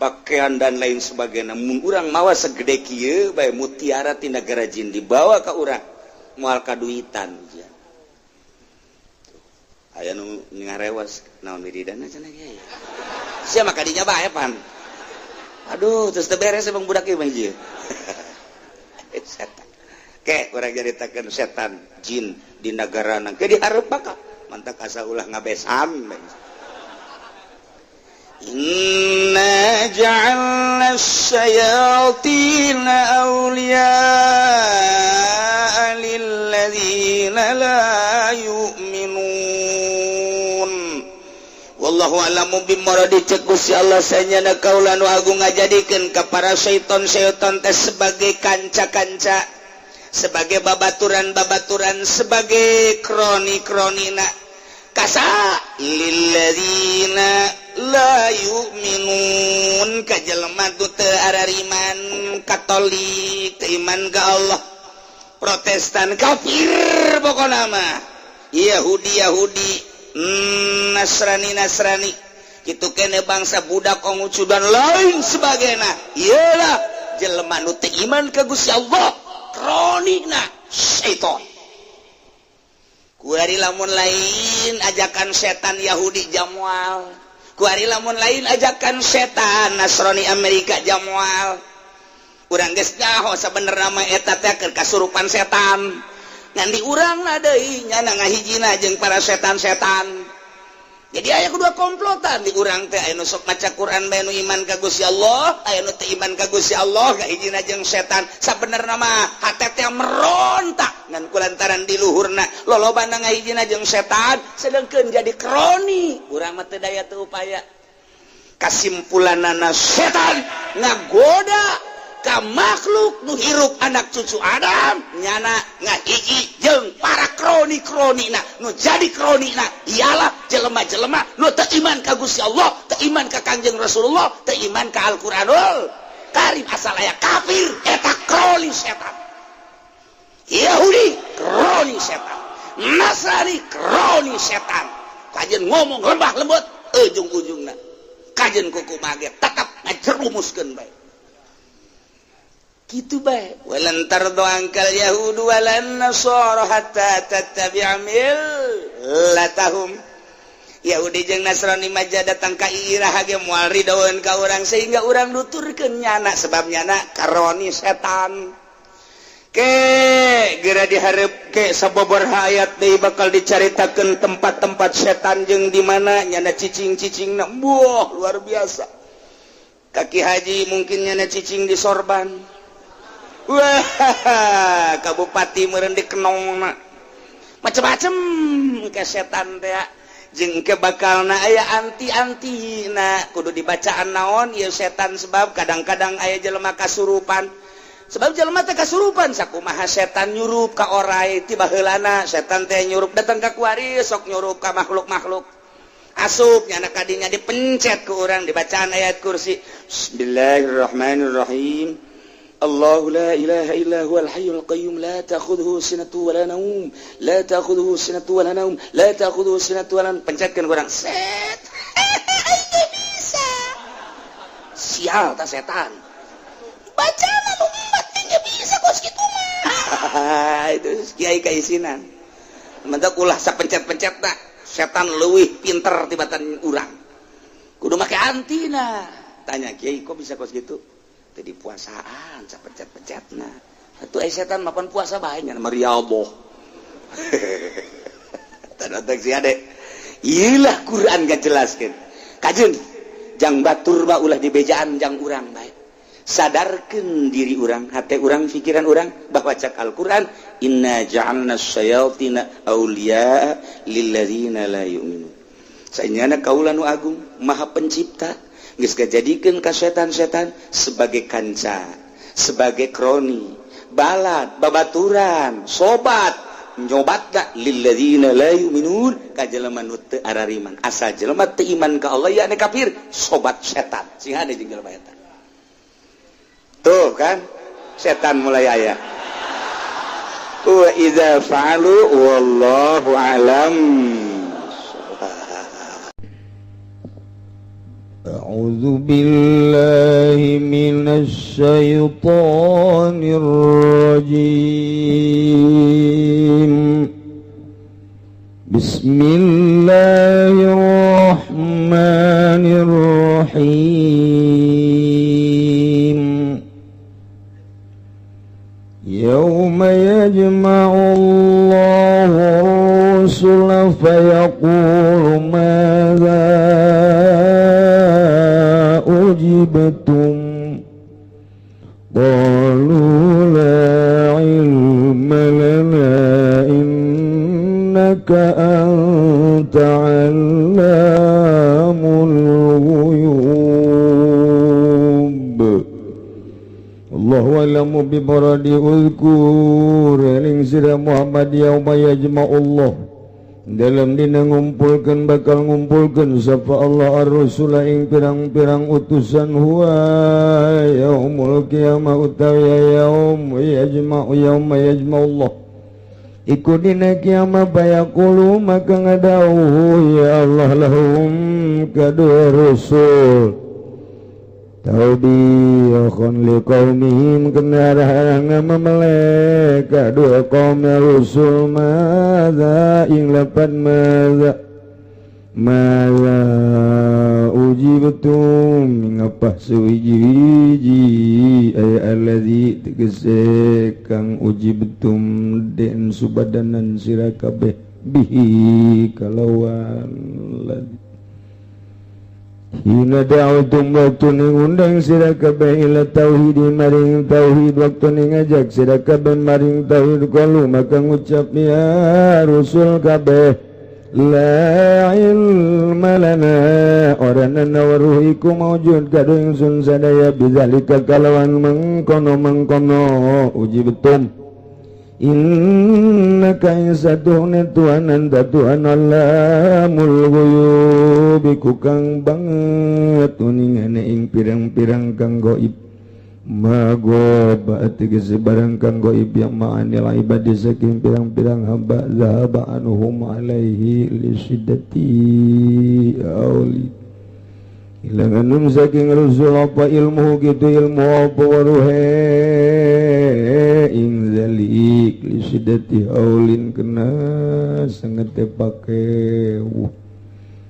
pakaian dan lain sebagainya mun urang mawa segede kieu bae mutiara ti negara jin dibawa ka urang moal kaduitan ja aya nu ngarewas naon wiridanna cenah kieu sia mah kadinya bae pan aduh terus teu beres emang budak ieu mah ieu setan ke urang caritakeun setan jin di negara nang ke dihareup bakal mantak asa ulah ngabesan inna ja'alna syayatina awliya'a lilladzina la yu'minun wallahu a'lamu bimuradi cek Gusti Allah sanyana kaula nu agung ngajadikeun ka para syaitan teh sebagai kanca-kanca sebagai babaturan sebagai kroni-kronina kasa lilladzina la yu'minun ka jelema teu arariman Katolik teu iman ka Allah Protestan kafir pokona mah Yahudi Nasrani kitu kene bangsa budak ongucu dan lain sebagainya iyalah jelema nu teu iman ka Gusti Allah kronikna syaitan kuari lamun lain ajakan setan Yahudi jamual kuari lamun lain ajakan setan Nasrani Amerika jamual urang geus nyaho sabenerna mah eta teh keur kasurupan setan ngan di urang na deui nyana ngahijina jeung para setan-setan jadi aya kedua komplotan di urang teh aya nu sok maca Quran bae nu iman ka Gusti Allah aya nu teu iman ka Gusti Allah ngahijina jeung setan sabenerna mah hate teh merontak ngan kulantaran di luhurna lolobana ngahijina jeung setan sedengkeun jadi kroni urang mah teu daya teu upaya kasimpulanana setan ngagoda eta makhluk nu hirup anak cucu Adam nyana ngahiji jeung para kroni-kronina nu jadi kronina ialah jelema-jelema nu teu iman ka Gusti Allah, teu iman ka Kangjeng Rasulullah, teu iman ka Al-Qur'anul Karim, asal aya kafir eta kroni setan. Yahudi kroni setan, Nasrani kroni setan. Kajen ngomong lembah lembut ujung-ujungna kajen kuku mage tetap ngajerumuskeun bae kitu bae. Walan tardo angkal yahudu walan nasara hatta tattabi'a millatahum. Yahudi jeung Nasrani mah datang ka irah ge moal ridaweun ka urang sehingga urang nuturkeun nyana sebab nyana karoni setan. Ke gera dihareup ke sabobor hayat deui bakal dicaritakeun tempat-tempat setan jeung di mana nyana cicing-cicingna buah luar biasa. Kaki haji mungkin nyana cicing di sorban. Wah, ka bupati meureun dikenongna. Macem-macem ke setan teh jeung ke bakalna aya anti-antina kudu dibacaan naon ieu setan sebab kadang-kadang aya jelema kasurupan. Sebab jelema teh kasurupan sakumaha setan nyurup ka oray ti baheulana setan teh nyurup datang ka kuari sok nyurup ka makhluk-makhluk asup nyana kadinya dipencet ku urang dibacaan ayat kursi Bismillahirrahmanirrahim Allahu la ilaha illa huwal hayyul qayyum la ta'khudhuhu sinatun wa la naum la ta'khudhuhu sinatun wa la naum la ta'khudhuhu sinatun wa la naum pencetkeun urang set bisa sial ta setan baca lalu matinya bisa kos gitu mah itu kiai kaisinan mentak ulah sapencet-pencet tak setan leuwih pinter tibatan urang kudu make antina tanya kiai kok bisa kos gitu tadi puasaan sapencet-pencetna atuh setan mapan puasa bae nya mariaboh tanda taksi ade iyalah Quran gajelaskeun kajeun jang batur ba ulah dibejaan jang urang bae sadarkan diri orang, hati orang, pikiran orang bahwa cak Al-Quran inna ja'alna syayatina awliya lilladzina la yu'minun. Saenyana kaula nu agung maha pencipta geus ngajadikeun ka setan-setan sebagai kanca, sebagai kroni, balad, babaturan, sobat, nyobatna lilladzina la yu'minun ka jelema nu teu arariman. Asa jelema teu iman ka Allah ya ane kafir, sobat setan. Sing hade jeung jelema eta. Tuh kan setan mulai aya wa idza fa'alu wallahu alam. A'udzu billahi minasy syaithanir rajim. Bismillahirrahmanirrahim. يوم يجمع الله الرسل فيقول ماذا أجبتم قالوا لا علم لنا إنك أنت علام الغيوب Allahu a'lamu bi muradi uzkur eling sira Muhammad yauma yajma'ullah dalam dina ngumpulkeun bakal ngumpulkeun sapa Allah ar-rusula ing pirang-pirang utusan huwa yaumul qiyamah utawi yauma yajma'ullah iku dina kiamat bayaqulu maka ngadawuh ya Allah lahum kadua rusul Taubiyahun liqaumihim kendaraan memelek kedua kaum rusul madza ing lapan madza ujibtum ngapah suwiji ay alladzi tegese kang ujibtum den subadanan sira kabeh bihi kalawan ladzi hina da'utum waktu undang sira kabeh ila tauhid maring tauhid waktu ngajak sira kabeh maring tauhid kalu maka ngucap ya rusul kabeh la ilma lana oranan waruhiku maujud kadu ingsun sadaya bizalika kalawan mengkono uji betum innaka insatuhne Tuhan anta Tuhan alamul ghuyubi ku kang banget uningane ing pirang-pirang kang gaib magoba tegas barang kang gaib yang ma'anil ibadi saking pirang-pirang hamba zahaba anuhum alaihi lisyidati auli ilanganum saking rusul apa ilmu gitu ilmu apa waruhe ing zalik lisyidati aulin kena sangat tepake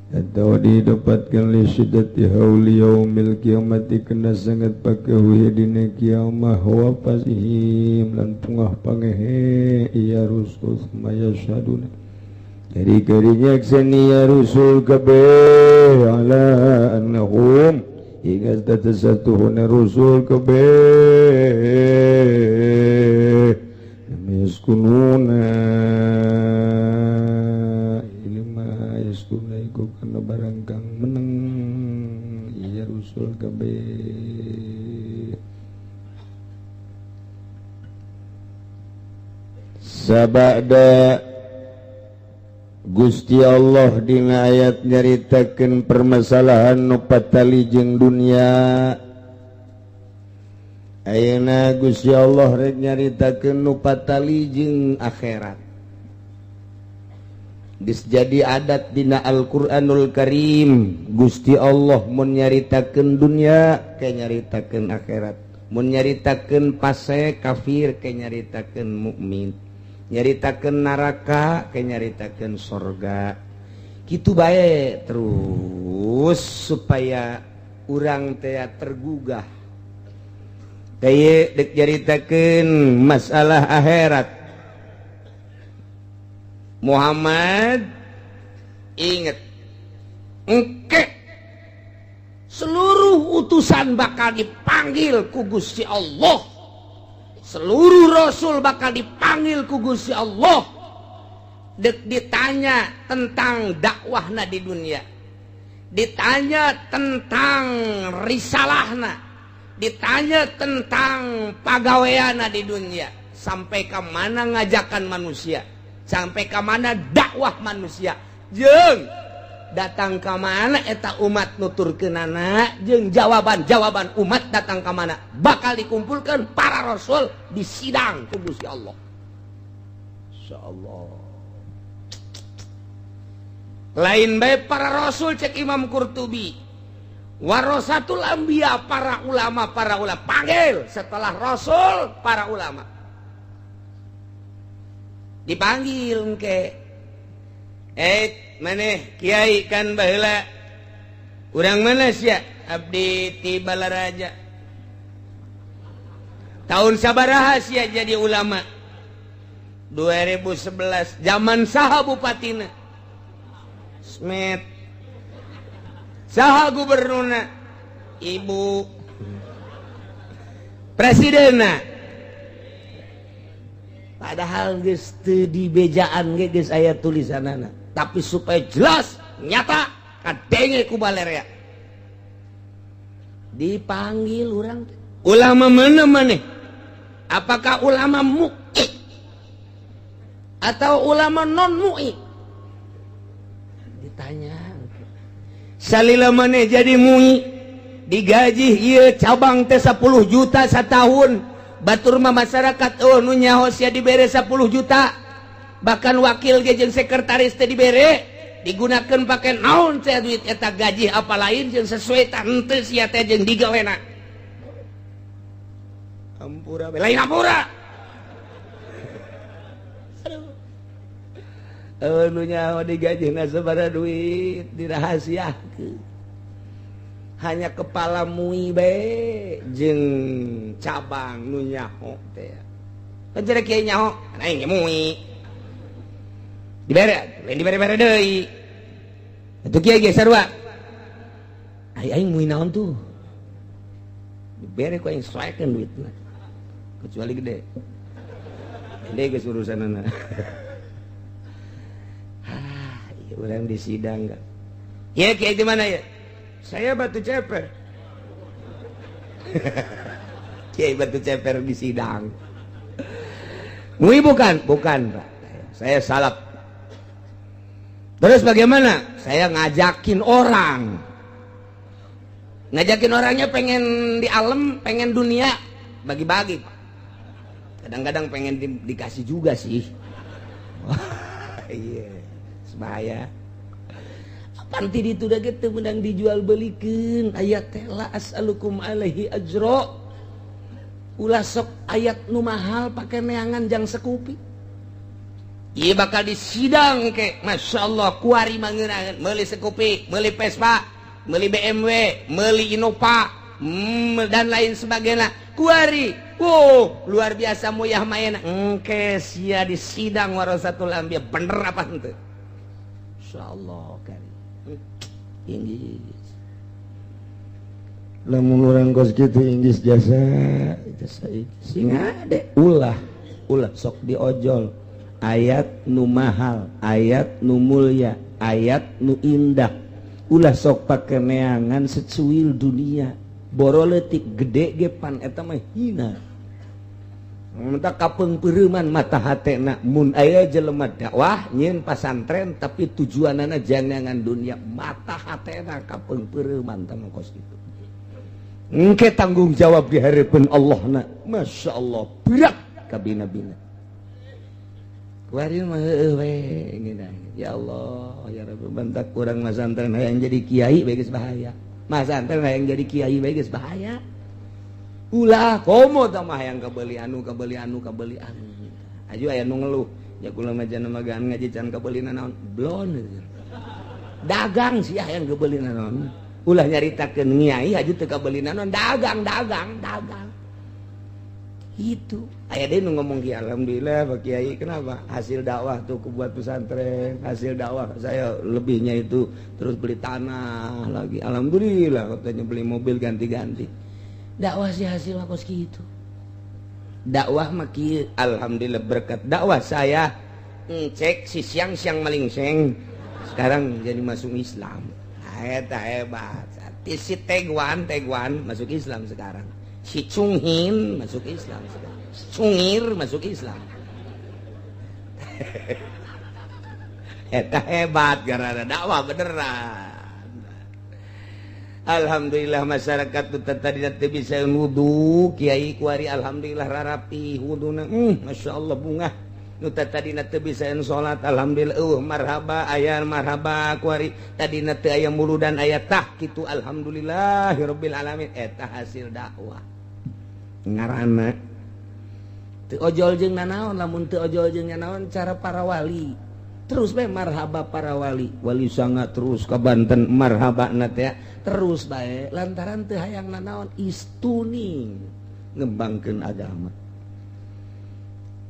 atau didapatkan lisyidati hauli yaumil kiamati kena sangat pakai dina kiamah wa pasihim lan pungah pangehe iya rusul maya syaduna dari karinya aksani ya rusul kabeh ala annahum hingga tatasatuhuna rusul kabeh yaskununa ilma yaskuna iku kana barang kang meneng ya rusul kabeh sabada Gusti Allah dina ayat nyaritakeun permasalahan nu patali jeung dunia. Ayeuna Gusti Allah rek nyaritakeun nu patali jeung akhirat. Geus jadi adat dina Al-Qur'anul Karim, Gusti Allah mun nyaritakeun dunia kayak nyaritakeun akhirat. Mun nyaritakeun fase kafir kayak nyaritakeun mukmin. Nyaritakeun neraka kayak nyaritakeun surga kitu bae terus supaya urang teh tergugah teh dek nyaritakeun masalah akhirat Muhammad inget engke seluruh utusan bakal dipanggil ku Gusti Allah. Seluruh rasul bakal dipanggil ku Gusti Allah. Dek ditanya tentang dakwahna di dunia. Ditanya tentang risalahna. Ditanya tentang pagaweana di dunia. Sampai ke mana ngajakan manusia. Sampai ke mana dakwah manusia. Jeung datang ke mana eta umat nuturkeunana jeung jawaban-jawaban umat datang ke mana bakal dikumpulkan para rasul di sidang ku Gusti Allah. Insyaallah. Lain bae para rasul cek Imam Qurtubi. Warasatul anbiya para ulama panggil setelah rasul para ulama. Dipanggil engke. Maneh kiai kan baheula urang mana sia abdi ti Balaraja tahun sabaraha sia jadi ulama 2011 zaman saha bupatina Smet saha gubernurna ibu presidenna padahal geus teu dibejaan ge geus aya tulisanana tapi supaya jelas nyata kadenge ku balerea dipanggil orang ulama mana maneh apakah ulama mu'i atau ulama non mu'i ditanya salila maneh jadi mu'i digaji ieu cabang teh 10 juta setahun batur mah masyarakat nu nyaho sia dibere 10 juta bahkan wakil ge jeung sekretaris teh dibere digunakeun pake naon teh duit eta gaji apa lain jeung sesuai tante sia teh jeung digawena ampura lain ampura nu nyaho digajina sabaraha duit dirahasiakeun hanya kepala MUI bae jeung cabang nu nyaho teh kan jere kieu nyaho aing MUI dibere, lain dibere-bere deui. Atuh kieu ge sarua. Aing MUI naon tuh? Dibere ku aing sesuaikeun duitna. Kecuali gede. Gede geus urusanana. Orang di sidang enggak. Ya Kiai di mana ya? Saya Batu Ceper. Kiai Batu Ceper di sidang. MUI bukan? Bukan Pak. Saya salap. Terus bagaimana? Saya ngajakin orang. Ngajakin orangnya pengen di alam, pengen dunia, bagi-bagi Pak. Kadang-kadang pengen dikasih juga sih. Iya, bahaya. Panti itu udah gitu menang dijual belikan ayat la as'alukum alaihi ajro. Ulah sok ayat nu mahal pakai neangan jang sekupi. Iya bakal disidang ke, masya Allah kuari mangeunangan meuli sekupi, meuli Vespa, meuli BMW, meuli Innova, dan lain sebagainya. Kuari, luar biasa muyah main. Engke sia disidang warasatul anbiya bener apa henteu? Insyaallah kan. Inggris. Lamun urang kos kitu Inggris jasa sing ade ulah sok diojol. Ayat nu mahal, ayat nu mulia, ayat nu indah. Ulah sok pake neangan secuil dunia. Boroleutik gede ge pan eta mah hina. Minta kapeungpeureman mata hatena mun aya jelema dakwah nyeun pasantren tapi tujuanana jangan dunia, mata hatena kapeungpeureman tama kos kitu. Engke tanggung jawab di hareupeun Allahna. Masya Allah berat ka bina-bina. Kuarin mah we ya Allah ya Rabbi bantak kurang masantren hayang jadi kiai bae geus bahaya. Masantren hayang jadi kiai bae geus bahaya. Ulah komo tah mah hayang kabeuli anu. Aju aya nu ngeluh, ya kula mah jangan magaan ngaji can kabeulina naon? Blon. Dagang sih hayang kabeulina naon. Ulah nyaritakeun nyai aju teu kabeulina naon, dagang. Itu. Aya deui nu ngomong ki alhamdulillah Pak Kiai, kenapa? Hasil dakwah tuh buat pesantren, hasil dakwah saya lebihnya itu terus beli tanah lagi. Alhamdulillah katanya beli mobil ganti-ganti. Dakwah sih hasil kos gitu. Dakwah maki alhamdulillah berkat dakwah saya cek si siang malingseng sekarang jadi masuk Islam. Eta hebat. Si Tegwan masuk Islam sekarang. Si Cunghin masuk Islam sekarang. Cungir masuk Islam. Eta hebat gara-gara dakwah beneran. Alhamdulillah masyarakat tu tadi teh bisa wudu kiai kuari alhamdulillah rarapi wuduna masya Allah bunga nu tadi teh bisa salat alhamdulillah marhaba aya marhaba kuari tadi teh aya muludan aya tah kitu alhamdulillahirabbil alamin eta hasil dakwah ngaranna teu ojol jeung nanaon lamun teu ojol jeung nanaon cara para wali terus bae marhaba para wali sanga terus ka Banten marhaba na teh terus bae lantaran teu hayang nanaon istuni ngembangkeun agama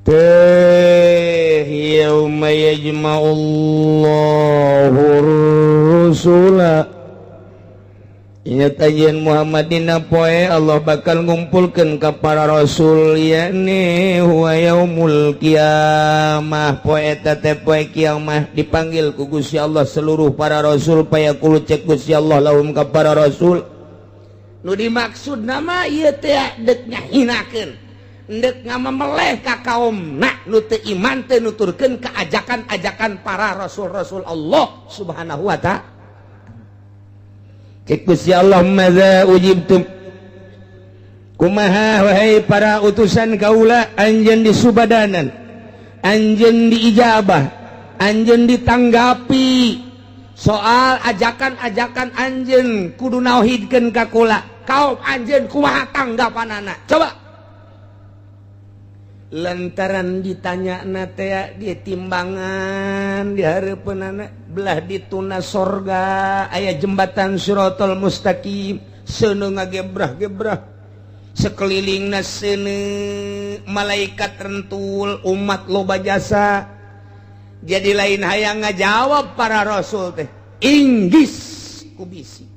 teh yauma yajma'ullahu rusula ingat ajian Muhammadina poe Allah bakal ngumpulkeun ka para rasul yakni huwa yaumul qiyamah poe eta teh poe kiamah dipanggil ku Gusti Allah seluruh para rasul payaqulu cek Gusti Allah lahum ka para rasul nu dimaksud nama ieu teh deuk ngahinakeun deuk ngamameleh ka kaumna nu teu iman teu nuturkeun ka ajakan-ajakan para rasul-rasul Allah Subhanahu wa ta'ala. Gusti Allah madza ujibtum kumaha wahai para utusan kaula anjeun disubadanan anjeun diijabah anjeun ditanggapi soal ajakan-ajakan anjeun kudu nauhidkeun ka kula kaum anjeun kumaha tanggapanana coba lantaran ditanya teh di timbangan di hareupeunana belah dituna sorga aya jembatan Siratal Mustaqim seuneu ngagebrah-gebrah sekelilingna seuneu malaikat rentul umat loba jasa jadi lain hayang ngajawab para rasul teh inggis ku bisi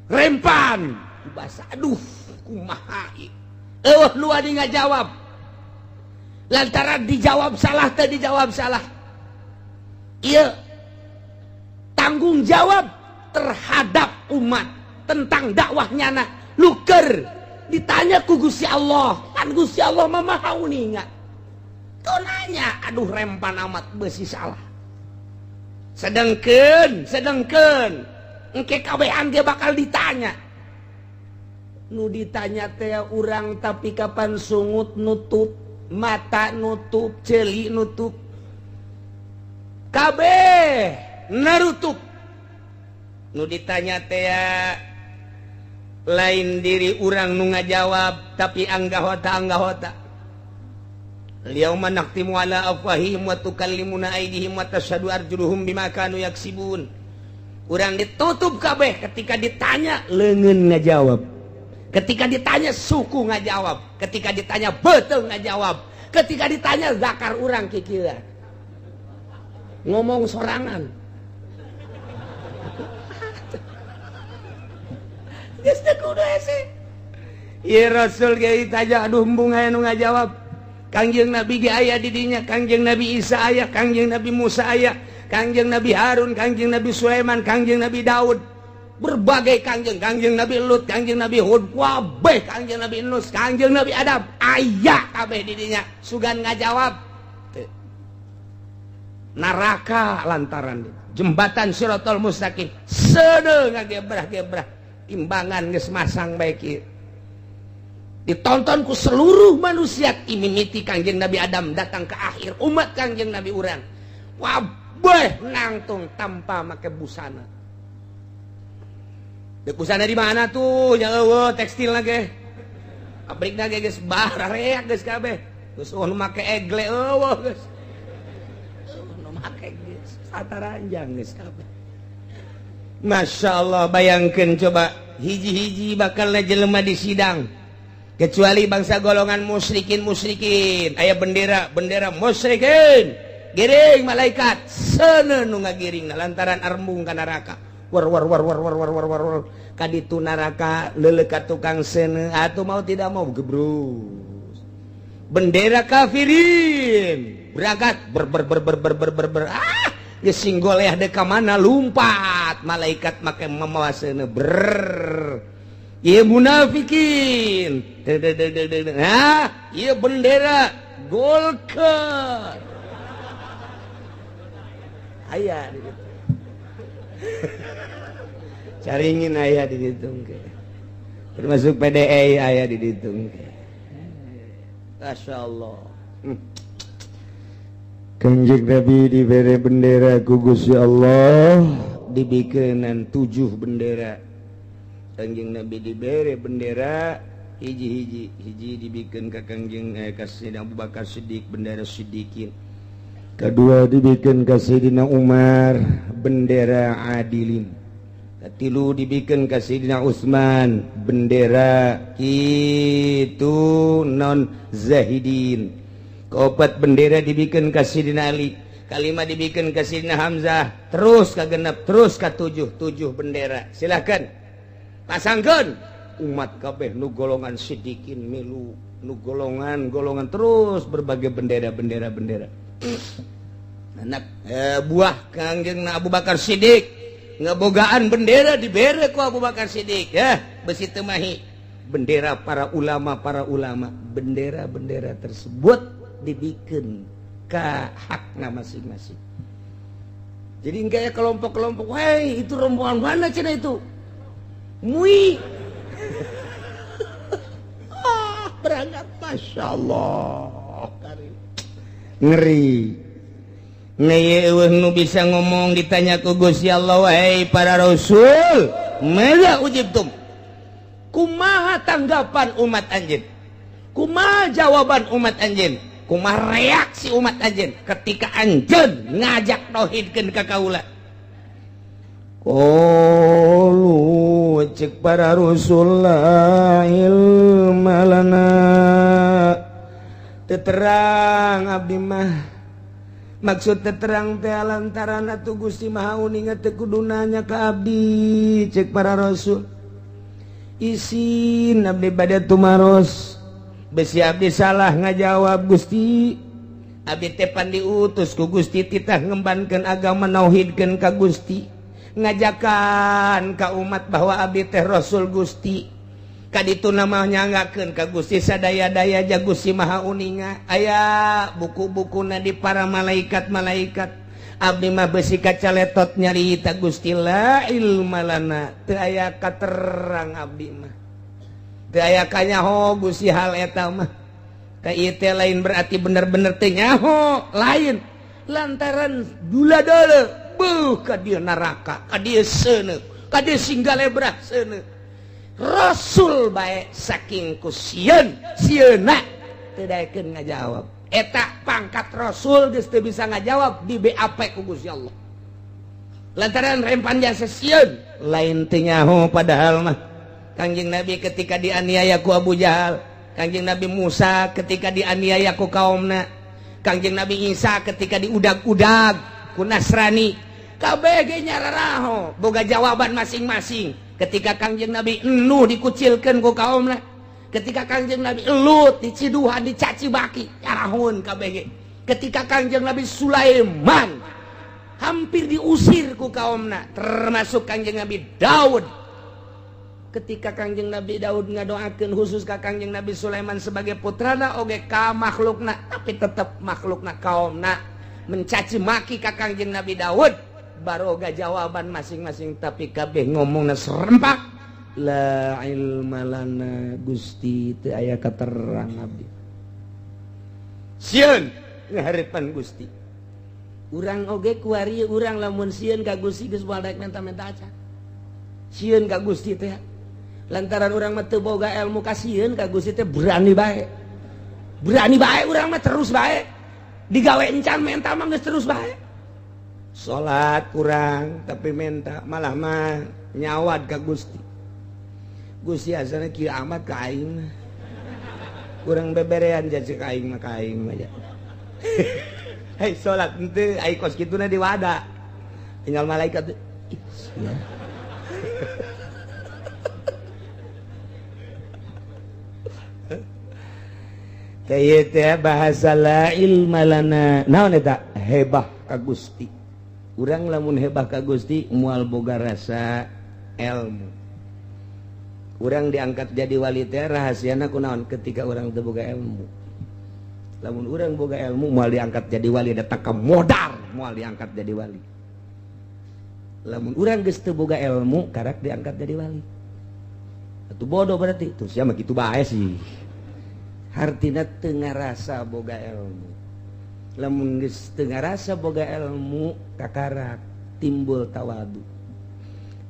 rempan ku basa aduh kumaha eueuh lu adi ngajawab lantaran dijawab salah teh dijawab salah iya tanggung jawab terhadap umat tentang dakwahnya na luker ditanya ku Gusti Allah kan Gusti Allah mah maha uninga tuh nanya aduh rempan amat besi salah sedengkeun engke kabehan ge bakal ditanya nu ditanya teh urang tapi kapan sungut nutup mata nutup celi nutup kabeh narutup nu ditanya teh lain diri urang nu ngajawab tapi anggahota Al-yauma nakhtimu ala afwahihim wa tukallimuna aydihim wa tashhadu arjuluhum bima kanu yaksibun. Urang ditutup kabeh ketika ditanya leungeun ngajawab. Ketika ditanya suku ngajawab, ketika ditanya beuteung ngajawab, ketika ditanya zakar urang kikieu. Ngomong sorangan. Geus teu kudu hese. Ieu Rasul ge ditanya aduh embung aya nu ngajawab. Kangjeng Nabi ge aya di dinya, Kangjeng Nabi Isa aya, Kangjeng Nabi Musa aya, Kangjeng Nabi Harun, Kangjeng Nabi Sulaiman, Kangjeng Nabi Daud. Berbagai kangjeng, Kangjeng Nabi Lut, Kangjeng Nabi Hud, kabeh Kangjeng Nabi Nus, Kangjeng Nabi Adam, aya kabeh di dinya. Sugan ngajawab. Neraka lantaran jembatan Siratal Mustaqim seuneu ngagebrah-gebrah timbangan geus masang bae kieu. Ditonton ku seluruh manusia imimiti Kangjeng Nabi Adam datang ke akhir umat Kangjeng Nabi urang. Wabeh nangtung tanpa make busana. Dek busana di mana tuh? Jangan tekstil lagi. Pabrik lagi geus bareak geus kabeh. Geus nu make egle eueuh geus. Nu make geus sataranjang geus kabeh. Masya Allah, bayangkeun coba hiji-hiji bakalna jelema di sidang. Kecuali bangsa golongan musyrikin aya bendera musyrikin giring malaikat seuneu nu ngagiringna lantaran arembung ka neraka war kaditu neraka leuleukat tukang seuneu atuh mau tidak mau gebrus bendera kafirin berangkat ber geus singgol ya dek ka mana lumpat malaikat make mamawa seuneu iya munafikin, iya bendera Golkar, ayah di situ, caringin ayah di situ, termasuk PDI ayah di situ, Masya Allah. Kangjeng Nabi diberi bendera ku Gusti Allah, dibikeun 7 bendera. Kangjeng Nabi diberi bendera hiji dibikin ke Kangjeng Sayyidina Abu Bakar Siddiq bendera Siddiqin. Kedua dibikin ke Sayyidina Umar bendera Adilin. Ketilu dibikin ke Sayyidina Utsman bendera kitu non Zahidin. Keopat bendera dibikin ke Sayyidina Ali. Kalima dibikin ke Sayyidina Hamzah. Terus ke genep, terus ke 7 bendera. Silakan. Pasangkeun umat kabeh nu golongan Siddiqin milu nu golongan terus berbagai bendera anak buah Kangjeng Abu Bakar Siddiq ngebogaan bendera dibere ku Abu Bakar Siddiq ya besi temahi bendera para ulama bendera tersebut dibikin ka hakna masing-masing jadi kayak kelompok-kelompok hei itu rombongan mana cenah itu Mui berangkat Masya Allah ngeri ngeyeuh nu bisa ngomong ditanya ku Gusti Allah wahai para rasul mada ujibtum kumaha tanggapan umat anjeun kumaha jawaban umat anjeun kumaha reaksi umat anjeun ketika anjeun ngajak tauhidkeun ka kaula qalu cek para rasulullah ilma lana teterang abdi mah maksud teterang teh lantaran atuh Gusti Maha Uning teh kudu nanya ka abdi cek para rasul isin abdi bade tumaros besi abdi salah ngajawab Gusti abdi teh pan diutus ku Gusti titah ngembankeun agama nauhidkeun ka Gusti ngajakan ka umat bahwa abdi teh Rasul Gusti. Kaditu namanya ngakeun ka Gusti sadaya-daya ja Gusti Maha Uninga. Aya buku-bukuna di para malaikat-malaikat. Abdi mah besi kacaletot nyarita Gusti la ilma lana. Teu aya katerang abdi mah. Teu aya kanyaho Gusti hal eta mah. Ka ieu teh lain berarti bener-bener teh nyaho, lain. Lantaran dula-dula beuh ka dieu neraka, ka dieu seuneu, ka dieu singgalebrah seuneu. Rasul bae saking ku sieun, sieuna teu daekeun ngajawab. Eta pangkat Rasul geus teu bisa ngajawab di BAP ku Gusti Allah. Lantaran rempan jasa sieun, lain teu nyaho padahal mah. Kangjeng Nabi ketika dianiaya ku Abu Jahal, Kangjeng Nabi Musa ketika dianiaya ku kaumna, Kangjeng Nabi Isa ketika diudag-udag ku Nasrani, kabeh ge nyararaho boga jawaban masing-masing. Ketika Kangjeng Nabi Nuh dikucilkeun ku kaumna, ketika Kangjeng Nabi Lut diciduhan dicaci baki, nyarahun kabeh ge. Ketika Kangjeng Nabi Sulaiman hampir diusir ku kaumna, termasuk Kangjeng Nabi Daud. Ketika Kangjeng Nabi Daud ngadoakeun khusus ka Kangjeng Nabi Sulaiman sebagai putrana oge ka makhlukna, tapi tetep makhlukna kaumna mencaci maki ka Kangjeng Nabi Daud. Baroga jawaban masing-masing tapi kabeh ngomongna serempak. La ilma lana Gusti teu aya katerang abdi. Sieun ngaharepan Gusti. Urang oge kuari urang lamun sieun ka Gusti geus moal daek menta-menta acan. Sieun ka Gusti teh lantaran urang mah teu boga ilmu ka sieun ka Gusti teh berani bae. Berani bae urang mah terus bae. Digawe encan menta mah geus terus bae. Salat kurang tapi menta malah mah nyawad ka Gusti. Gusti asana kieu amat ka aing. Urang beberean jadi ka aing mah ka aing mah. Hei salat henteu ai kos kituna di wada. Tinggal malaikat. Ya. Kayak teh bahasa la ilma lana. Naon eta? Hebah ka Gusti. Urang lamun hebah ka Gusti moal boga rasa ilmu. Urang diangkat jadi wali teh rahasiana kunaon ketika urang teu boga ilmu. Lamun urang boga ilmu moal diangkat jadi wali datang ka modar moal diangkat jadi wali. Lamun urang geus teu boga ilmu karak diangkat jadi wali. Atuh bodoh berarti. Tuh sia mah kitu bae sih. Hartina teu ngarasa boga ilmu. Lamun geus teu ngarasa boga ilmu kakarak timbul tawadu.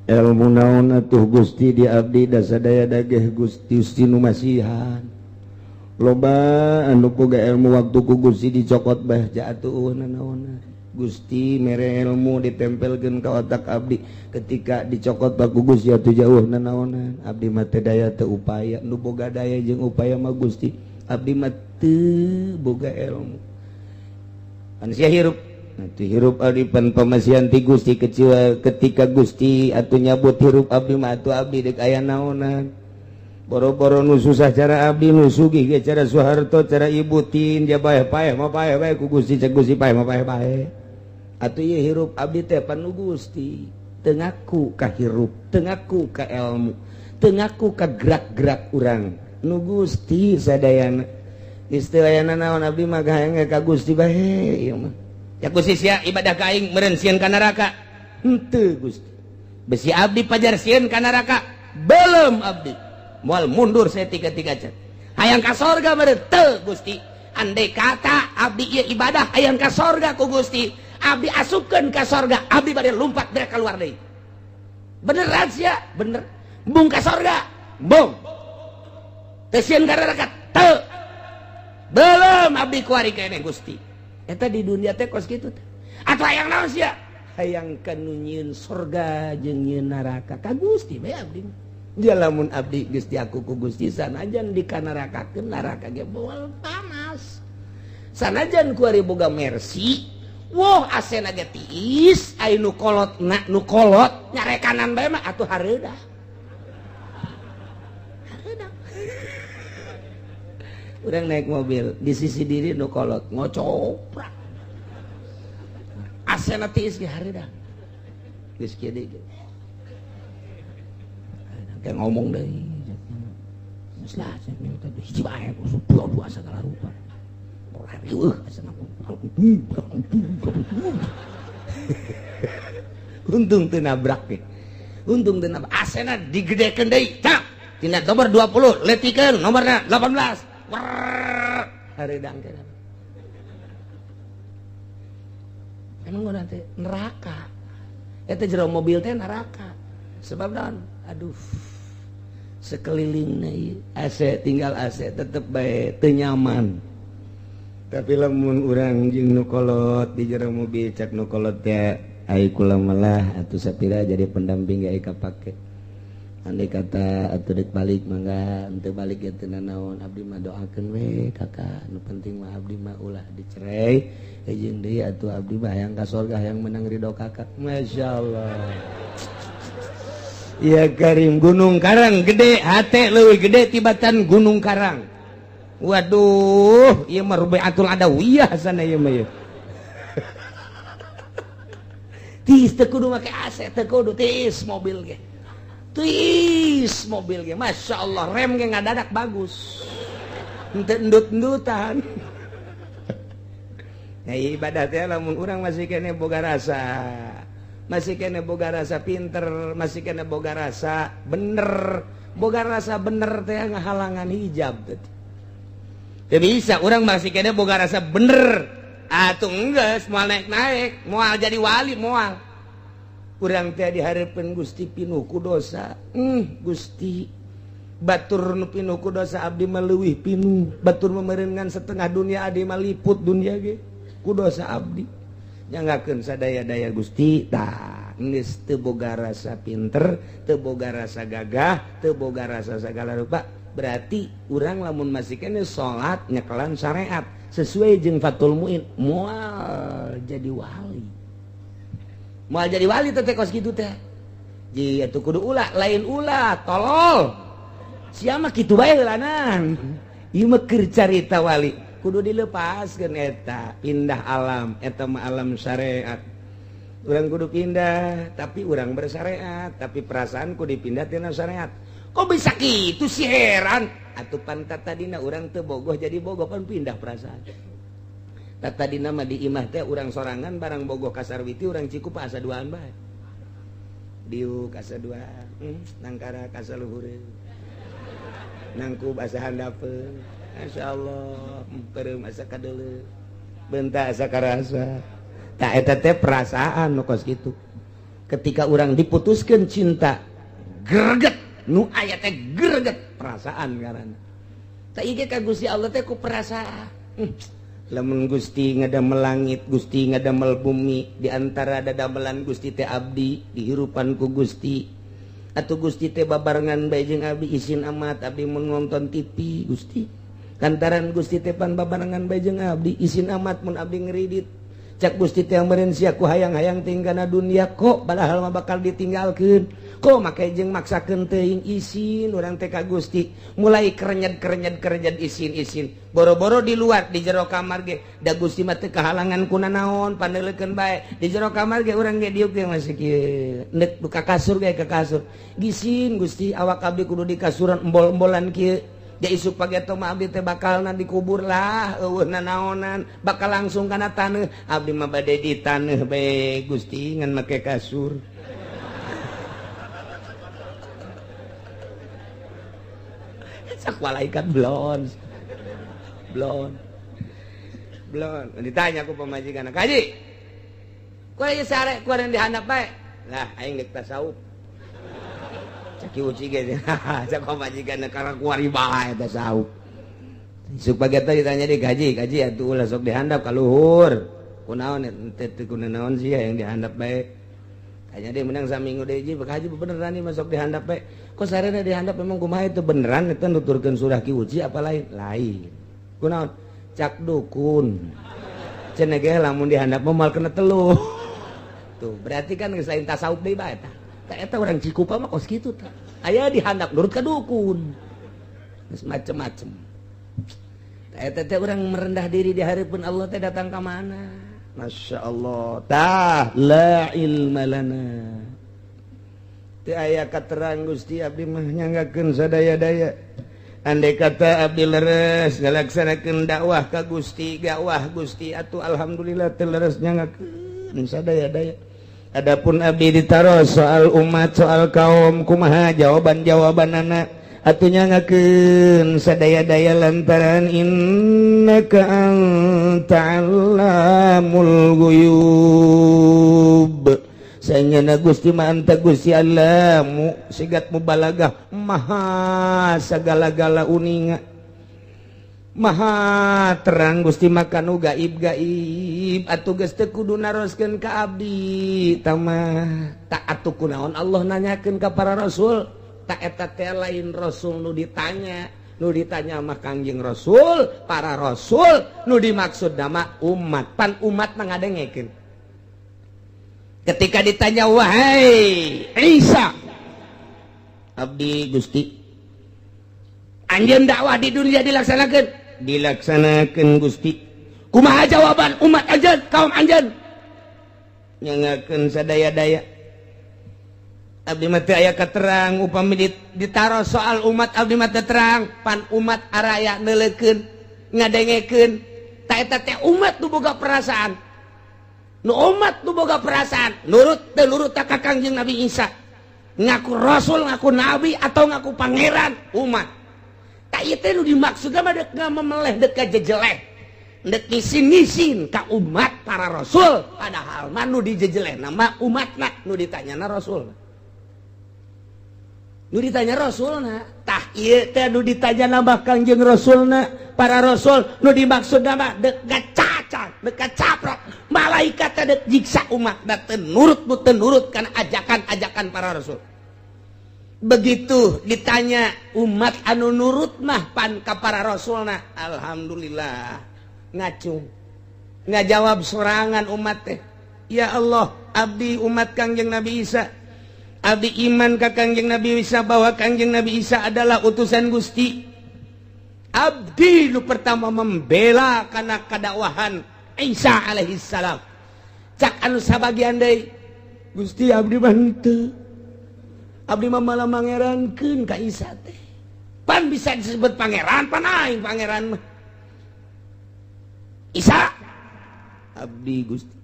Ilmu naon atuh Gusti di abdi da sadaya dageh Gusti nu masihan. Loba anu boga ilmu waktu ku Gusti dicokot bah ja atuh naon. Gusti mere ilmu ditempelkeun ka otak abdi ketika dicokot ku Gusti atuh jauh naonan. Abdi mah teu daya teu upaya, nu boga daya jeung upaya mah Gusti. Abdi mah teu boga ilmu. Sia hirup, nanti hirup abdi pan pamasihan ti Gusti ketika Gusti atuh nyabut hirup abdi mah atuh abdi deuk aya naonan. Boro-boro nu susah cara abdi nu sugih ge cara Soeharto cara Ibu Tin ja paeh mah paeh bae ku Gusti cek Gusti paeh mah paeh bae. Atuh ieu hirup abdi teh pan nu Gusti teu ngaku ka hirup, teu ngaku ka ilmu, teu ngaku ka gerak-gerak urang. Nu Gusti sadayana. Istilahna naon abdi mah gaeng ka Gusti bae ieu mah. Ya Gusti sia ibadah ka aing meureun sieun ka neraka. Henteu Gusti. Besi abdi pajar sieun ka neraka. Belum abdi. Moal mundur saeutik-eutik acan. Hayang ka sorga meureun teu Gusti. Andai kata abdi ieu ibadah hayang ka sorga ku Gusti, abdi asupkeun ka sorga, abdi bade lumpat bere keluar deui. Beneran sia? Bener. Bung ka sorga. Bung. Teu sieun ka neraka teu. Belum abdi kuari keneh Gusti. Eta di dunia teh kos kitu teh. Atuh hayang naon sia? Hayang kanu nyieun surga jeung nyieun neraka ka Gusti bae abdi. Dia lamun abdi geus diaku ku Gusti sanajan dikanarakakeun neraka ge moal panas. Sanajan kuari boga mercy, woh asena ge tiis, ai nu kolotna nu kolot nyarekanan bae mah atuh hareudah. Urang naik mobil di sisi diri nu kolot ngocoprak asena tiis ge hareudah geus kieu deui kayak ngomong deh geus lah minta hiji bae dua segala rupa untung teu nabrak ge untung teu nabrak asena digedekeun deui cak tina nomor 20 letikeun nomorna 18 hareudang teh emang urang teh neraka eta jero mobil teh neraka sebab naon aduh sekelilingna ieu AC tinggal AC tetep bae teu nyaman tapi lamun urang jeung nu kolot di jero mobil cak nu kolot teh ai kula malah atuh sapira jadi pendamping ge kapake andai kata atuh deuk balik mangga henteu balik ge teu nanaon abdi mah doakeun we kakak nu penting mah abdi mah ulah dicerai jeung deui atuh abdi mah hayang ka surga hayang menang ridho kakak masyaallah. Ya Karim Gunung Karang gede hate leuwih gede tibatan Gunung Karang. Waduh, ieu mah Rubiatul Adawiyah sana ieu mah ieu. Tis teu kudu make AC teu kudu tis mobil ge. Tis mobil ge masyaallah rem ge ngadadak bagus. Henteu endut-endutan. Nah ibadah teh lamun urang masih kene boga rasa masih kena boga rasa pinter masih kena boga rasa bener teh ngahalangan hijab teh bisa orang masih kena boga rasa bener atuh enggeus moal naik moal jadi wali moal urang teh dihareupeun Gusti pinuh ku dosa Gusti batur nu pinuh ku dosa abdi mah leuwih pinuh batur memereungan setengah dunia abdi mah liput dunia ge ku dosa abdi nyanggakeun sadaya-daya Gusti tah geus teu boga rasa pinter teu boga rasa gagah teu boga rasa sagala rupa berarti urang lamun masih kene salat nyekelan syariat sesuai jeung Fathul Muin moal jadi wali teh kos kitu teh ji atuh kudu ulah lain ulah tolol sia mah kitu bae heulanan ieu mah keur carita wali kudu dilepaskeun eta pindah alam eta mah alam syariat urang kudu pindah tapi urang bersyariat tapi perasaanku dipindah tina syariat kok bisa kitu sih heran atuh pan tadina urang teu bogoh jadi bogoh pan pindah perasaan tadina mah di imah teh urang sorangan barang bogoh ka Sarwiti urang Cikupa asa duaan bae diu asa duaan nangkara ka saluhureun nangkub asa handapeun masyaallah peureum asa kadeuleu beunta asa karasa tah eta teh perasaan nu kos kitu ketika urang diputuskeun cinta greget nu aya teh greget perasaan ngaranna tah ieu ka Gusti Allah teh ku perasaan lamun Gusti ngadamel langit Gusti ngadamel bumi di antara dadamelan Gusti teh abdi dihirupan ku Gusti atuh Gusti teh babarengan bae jeung abdi izin amat abdi mun nonton TV Gusti kantaran Gusti teh pan babarengan bae jeung abdi izin amat mun abdi ngridit cak Gusti teh meureun sia ku hayang-hayang tinggalna dunia kok padahal mah bakal ditinggalkeun kok make jeung maksakeun teuing izin urang teh ka Gusti mulai kerenyed izin boro-boro di luar di jero kamar ge da Gusti mah teu kahalangan ku nanaon pandeuleukeun bae di jero kamar ge urang ge diuk ge masih kieu neuk ka kasur ge ka kasur gisin Gusti awak abdi kudu di kasuran embol-embolan kieu ya isuk pagi atau mah abdi teh bakalna dikubur lah eueuh nanaonan bakal langsung kana taneuh abdi mah bade di taneuh bae Gusti ngan make kasur sak malaikat blon ditanya ku pamajikan kaji ku ieu sare ku ada dihandap bae lah aing geus tasawuf caki uci ge cak pamajikan karena kuari bae tasawuf isuk pagi teh ditanya di kaji atuh ulah sok dihandap ka luhur kunaon teh teu kunaon sia yang dihandap bae tanya dia menang saminggu deui ji haji beneran ieu masuk dihandap bae kok sarena dihandap memang kumaha itu beneran eta nuturkeun surah ki uci apa lain kunaon cak dukun cenah ge lamun dihandap mah moal kena teluh tuh berarti kan geus lain tasawuf deui bae tah eta urang Cikupa mah kos kitu tah aya dihandap nurut ka dukun geus macem-macem eta teh urang merendah diri di hareupeun Allah teh datang ka mana Masya Allah tah la ilma lana teu aya katerang Gusti abdi mah nyanggakeun sadaya-daya andai kata abdi leres ngalaksanakeun dakwah ka Gusti dakwah Gusti atuh alhamdulillah teu leres nyanggakeun sadaya-daya adapun abdi ditaros soal umat soal kaum kumaha jawaban-jawabanana atuh nyanggakeun sadaya-daya lantaran innaka anta allamul ghuyub saenyana Gusti mah anta Gusti Allamu sigat mubalagah maha sagala-gala uninga maha terang Gusti makanu gaib-gaib atuh geus teu kudu naroskeun ka abdi tamah tak atuh kunaon Allah nanyakeun ka para rasul tak eta teh lain rasul nu ditanya mah Kangjeng Rasul para rasul nu dimaksud nama umat pan umat mah ngadengekeun ketika ditanya wahai Isa abdi Gusti anjeun dakwah di dunia dilaksanakeun Gusti kumaha jawaban umat anjeun kaum anjeun nyangakeun sadaya-daya abdi mah teu aya katerang upami ditaros soal umat abdi mah teu terang pan umat araya neuleukeun ngadengekeun ta eta teh umat nu boga perasaan nu umat nu boga perasaan nurut teu nurut ka Kangjeng Nabi Isa ngaku rasul ngaku nabi atau ngaku pangeran umat ta ieu teh nu dimaksudna mah deuk ngamemeleh deuk kajejeleh deuk ngisin-ngisin ka umat para rasul padahal mah nu dijejelehna mah umatna nu ditanyana rasul nu ditanya rasulna tah ieu teh nu ditanya nambah Kangjeng Rasulna para rasul nu dimaksud nama deuk gacacan deuk gacaprok malaikat teh deuk jiksa umat da teu nurut kana ajakan-ajakan para rasul begitu ditanya umat anu nurut mah pan ka para rasulna alhamdulillah ngacung ngajawab sorangan umat teh ya Allah abdi umat Kangjeng Nabi Isa abdi iman ka Kangjeng Nabi Isa bahwa Kangjeng Nabi Isa adalah utusan Gusti abdi nu pertama membela kana kadakwahan Isa alaihi salam cak anu sabagian deui Gusti abdi mah henteu abdi mah malah mangerankeun ka Isa teh pan bisa disebut pangeran pan aing pangeran mah Isa abdi Gusti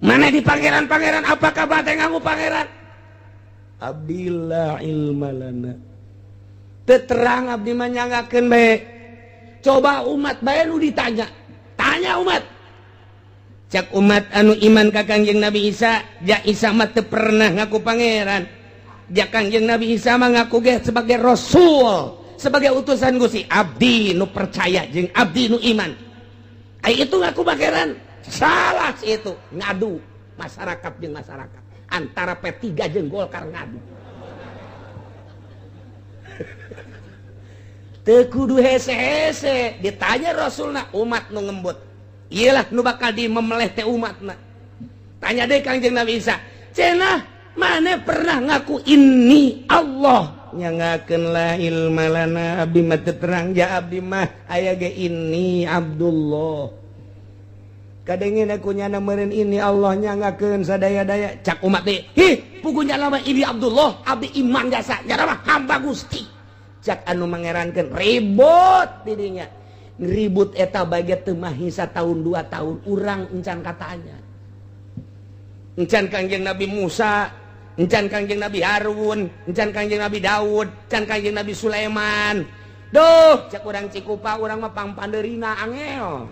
mana di pangeran-pangeran apakah bate ngaku pangeran abdillah ilma lana terang abdi manyanggakeun bae coba umat bae nu ditanya tanya umat cak umat anu iman ka Kangjeng Nabi Isa ja Isa mah teu pernah ngaku pangeran ja Kangjeng Nabi Isa mah ngaku ge sebagai rasul sebagai utusan Gusti abdi nu percaya jeung abdi nu iman ai itu ngaku pangeran salah si itu ngadu masyarakat jeung masyarakat antara P3 jeung Golkar ngadu. Teu kudu hese-hese, ditanya Rasulna umat nu ngembut. Iyalah nu bakal dimemeleh teh umatna. Tanya deui Kangjeng Nabi Isa, "Cenah mane pernah ngaku ini Allah?" Nyangakeun la ilma lana abdi mah teu terang ja abdi mah aya ge ini Abdullah. Kadengin aku nyana meureun ini Allah nyangakeun sadaya-daya cak umat teh hi pugunya lama ini Abdullah abdi iman jasa nyana mah hamba Gusti cak anu mangerankeun ribut didinya ribut eta bage teu mah hisa tahun 2 tahun urang encan katanya encan Kangjeng Nabi Musa encan Kangjeng Nabi Harun encan Kangjeng Nabi Daud encan Kangjeng Nabi Sulaiman duh cak urang Cikupa urang mah pangpandeurina angel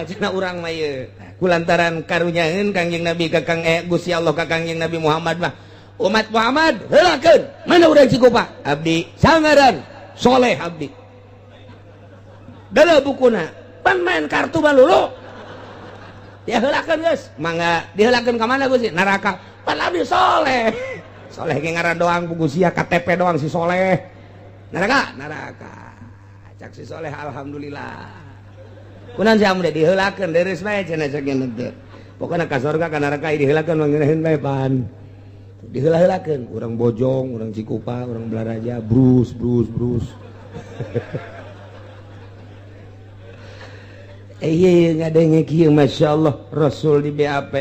cenah urang mah ieu kulantaran karunyaeun Kangjeng Nabi ka Gusti Allah ka Kangjeng Nabi Muhammad mah umat Muhammad heulakeun mana urang Cikupa abdi sangaran soleh abdi dalam bukuna pan main kartu balulu dia heulakeun geus mangga diheulakeun ka mana Gusti neraka pan abdi soleh soleh ge ngaran doang buku sia KTP doang si soleh neraka cak si soleh alhamdulillah kunaon sia mun diheulakeun deres bae cenah sakieu teh pokona ka sorga ka neraka diheulakeun mangeureun bae pan diheula-heulakeun urang Bojong urang Cikupa urang Blaraja brus ngadenge kieu masyaallah Rasul di BAP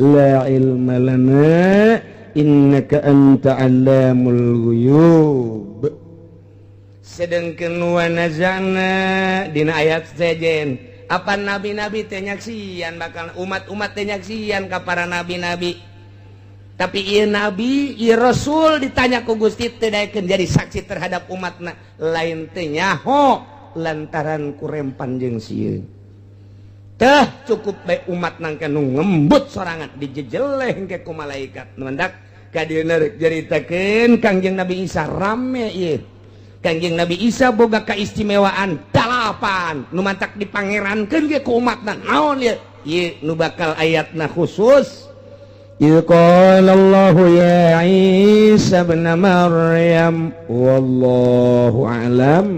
la ilma lana innaka anta 'allamul ghuyub. Sedengkeun wa nazana dina ayat sejen apa nabi-nabi teh nyaksian bakal umat-umat teh nyaksian ka para nabi-nabi. Tapi ieu nabi, ieu rasul ditanya ku Gusti teu daekeun jadi saksi terhadap umatna lain teh nyaho lantaran kurempan jeung sieun. Teh cukup bae umat nangka nu ngembut sorangan dijejeleh engke ku malaikat. Mendak ka dieu rek jaritakeun Kangjeng Nabi Isa rame ieu. Kangjeng Nabi Isa boga kaistimewaan 8 nu mantak dipangerankeun ge ku umatna. Naon ieu? Ieu nu bakal ayatna khusus. إذ قال الله يا عيسى ابن مريم والله أعلم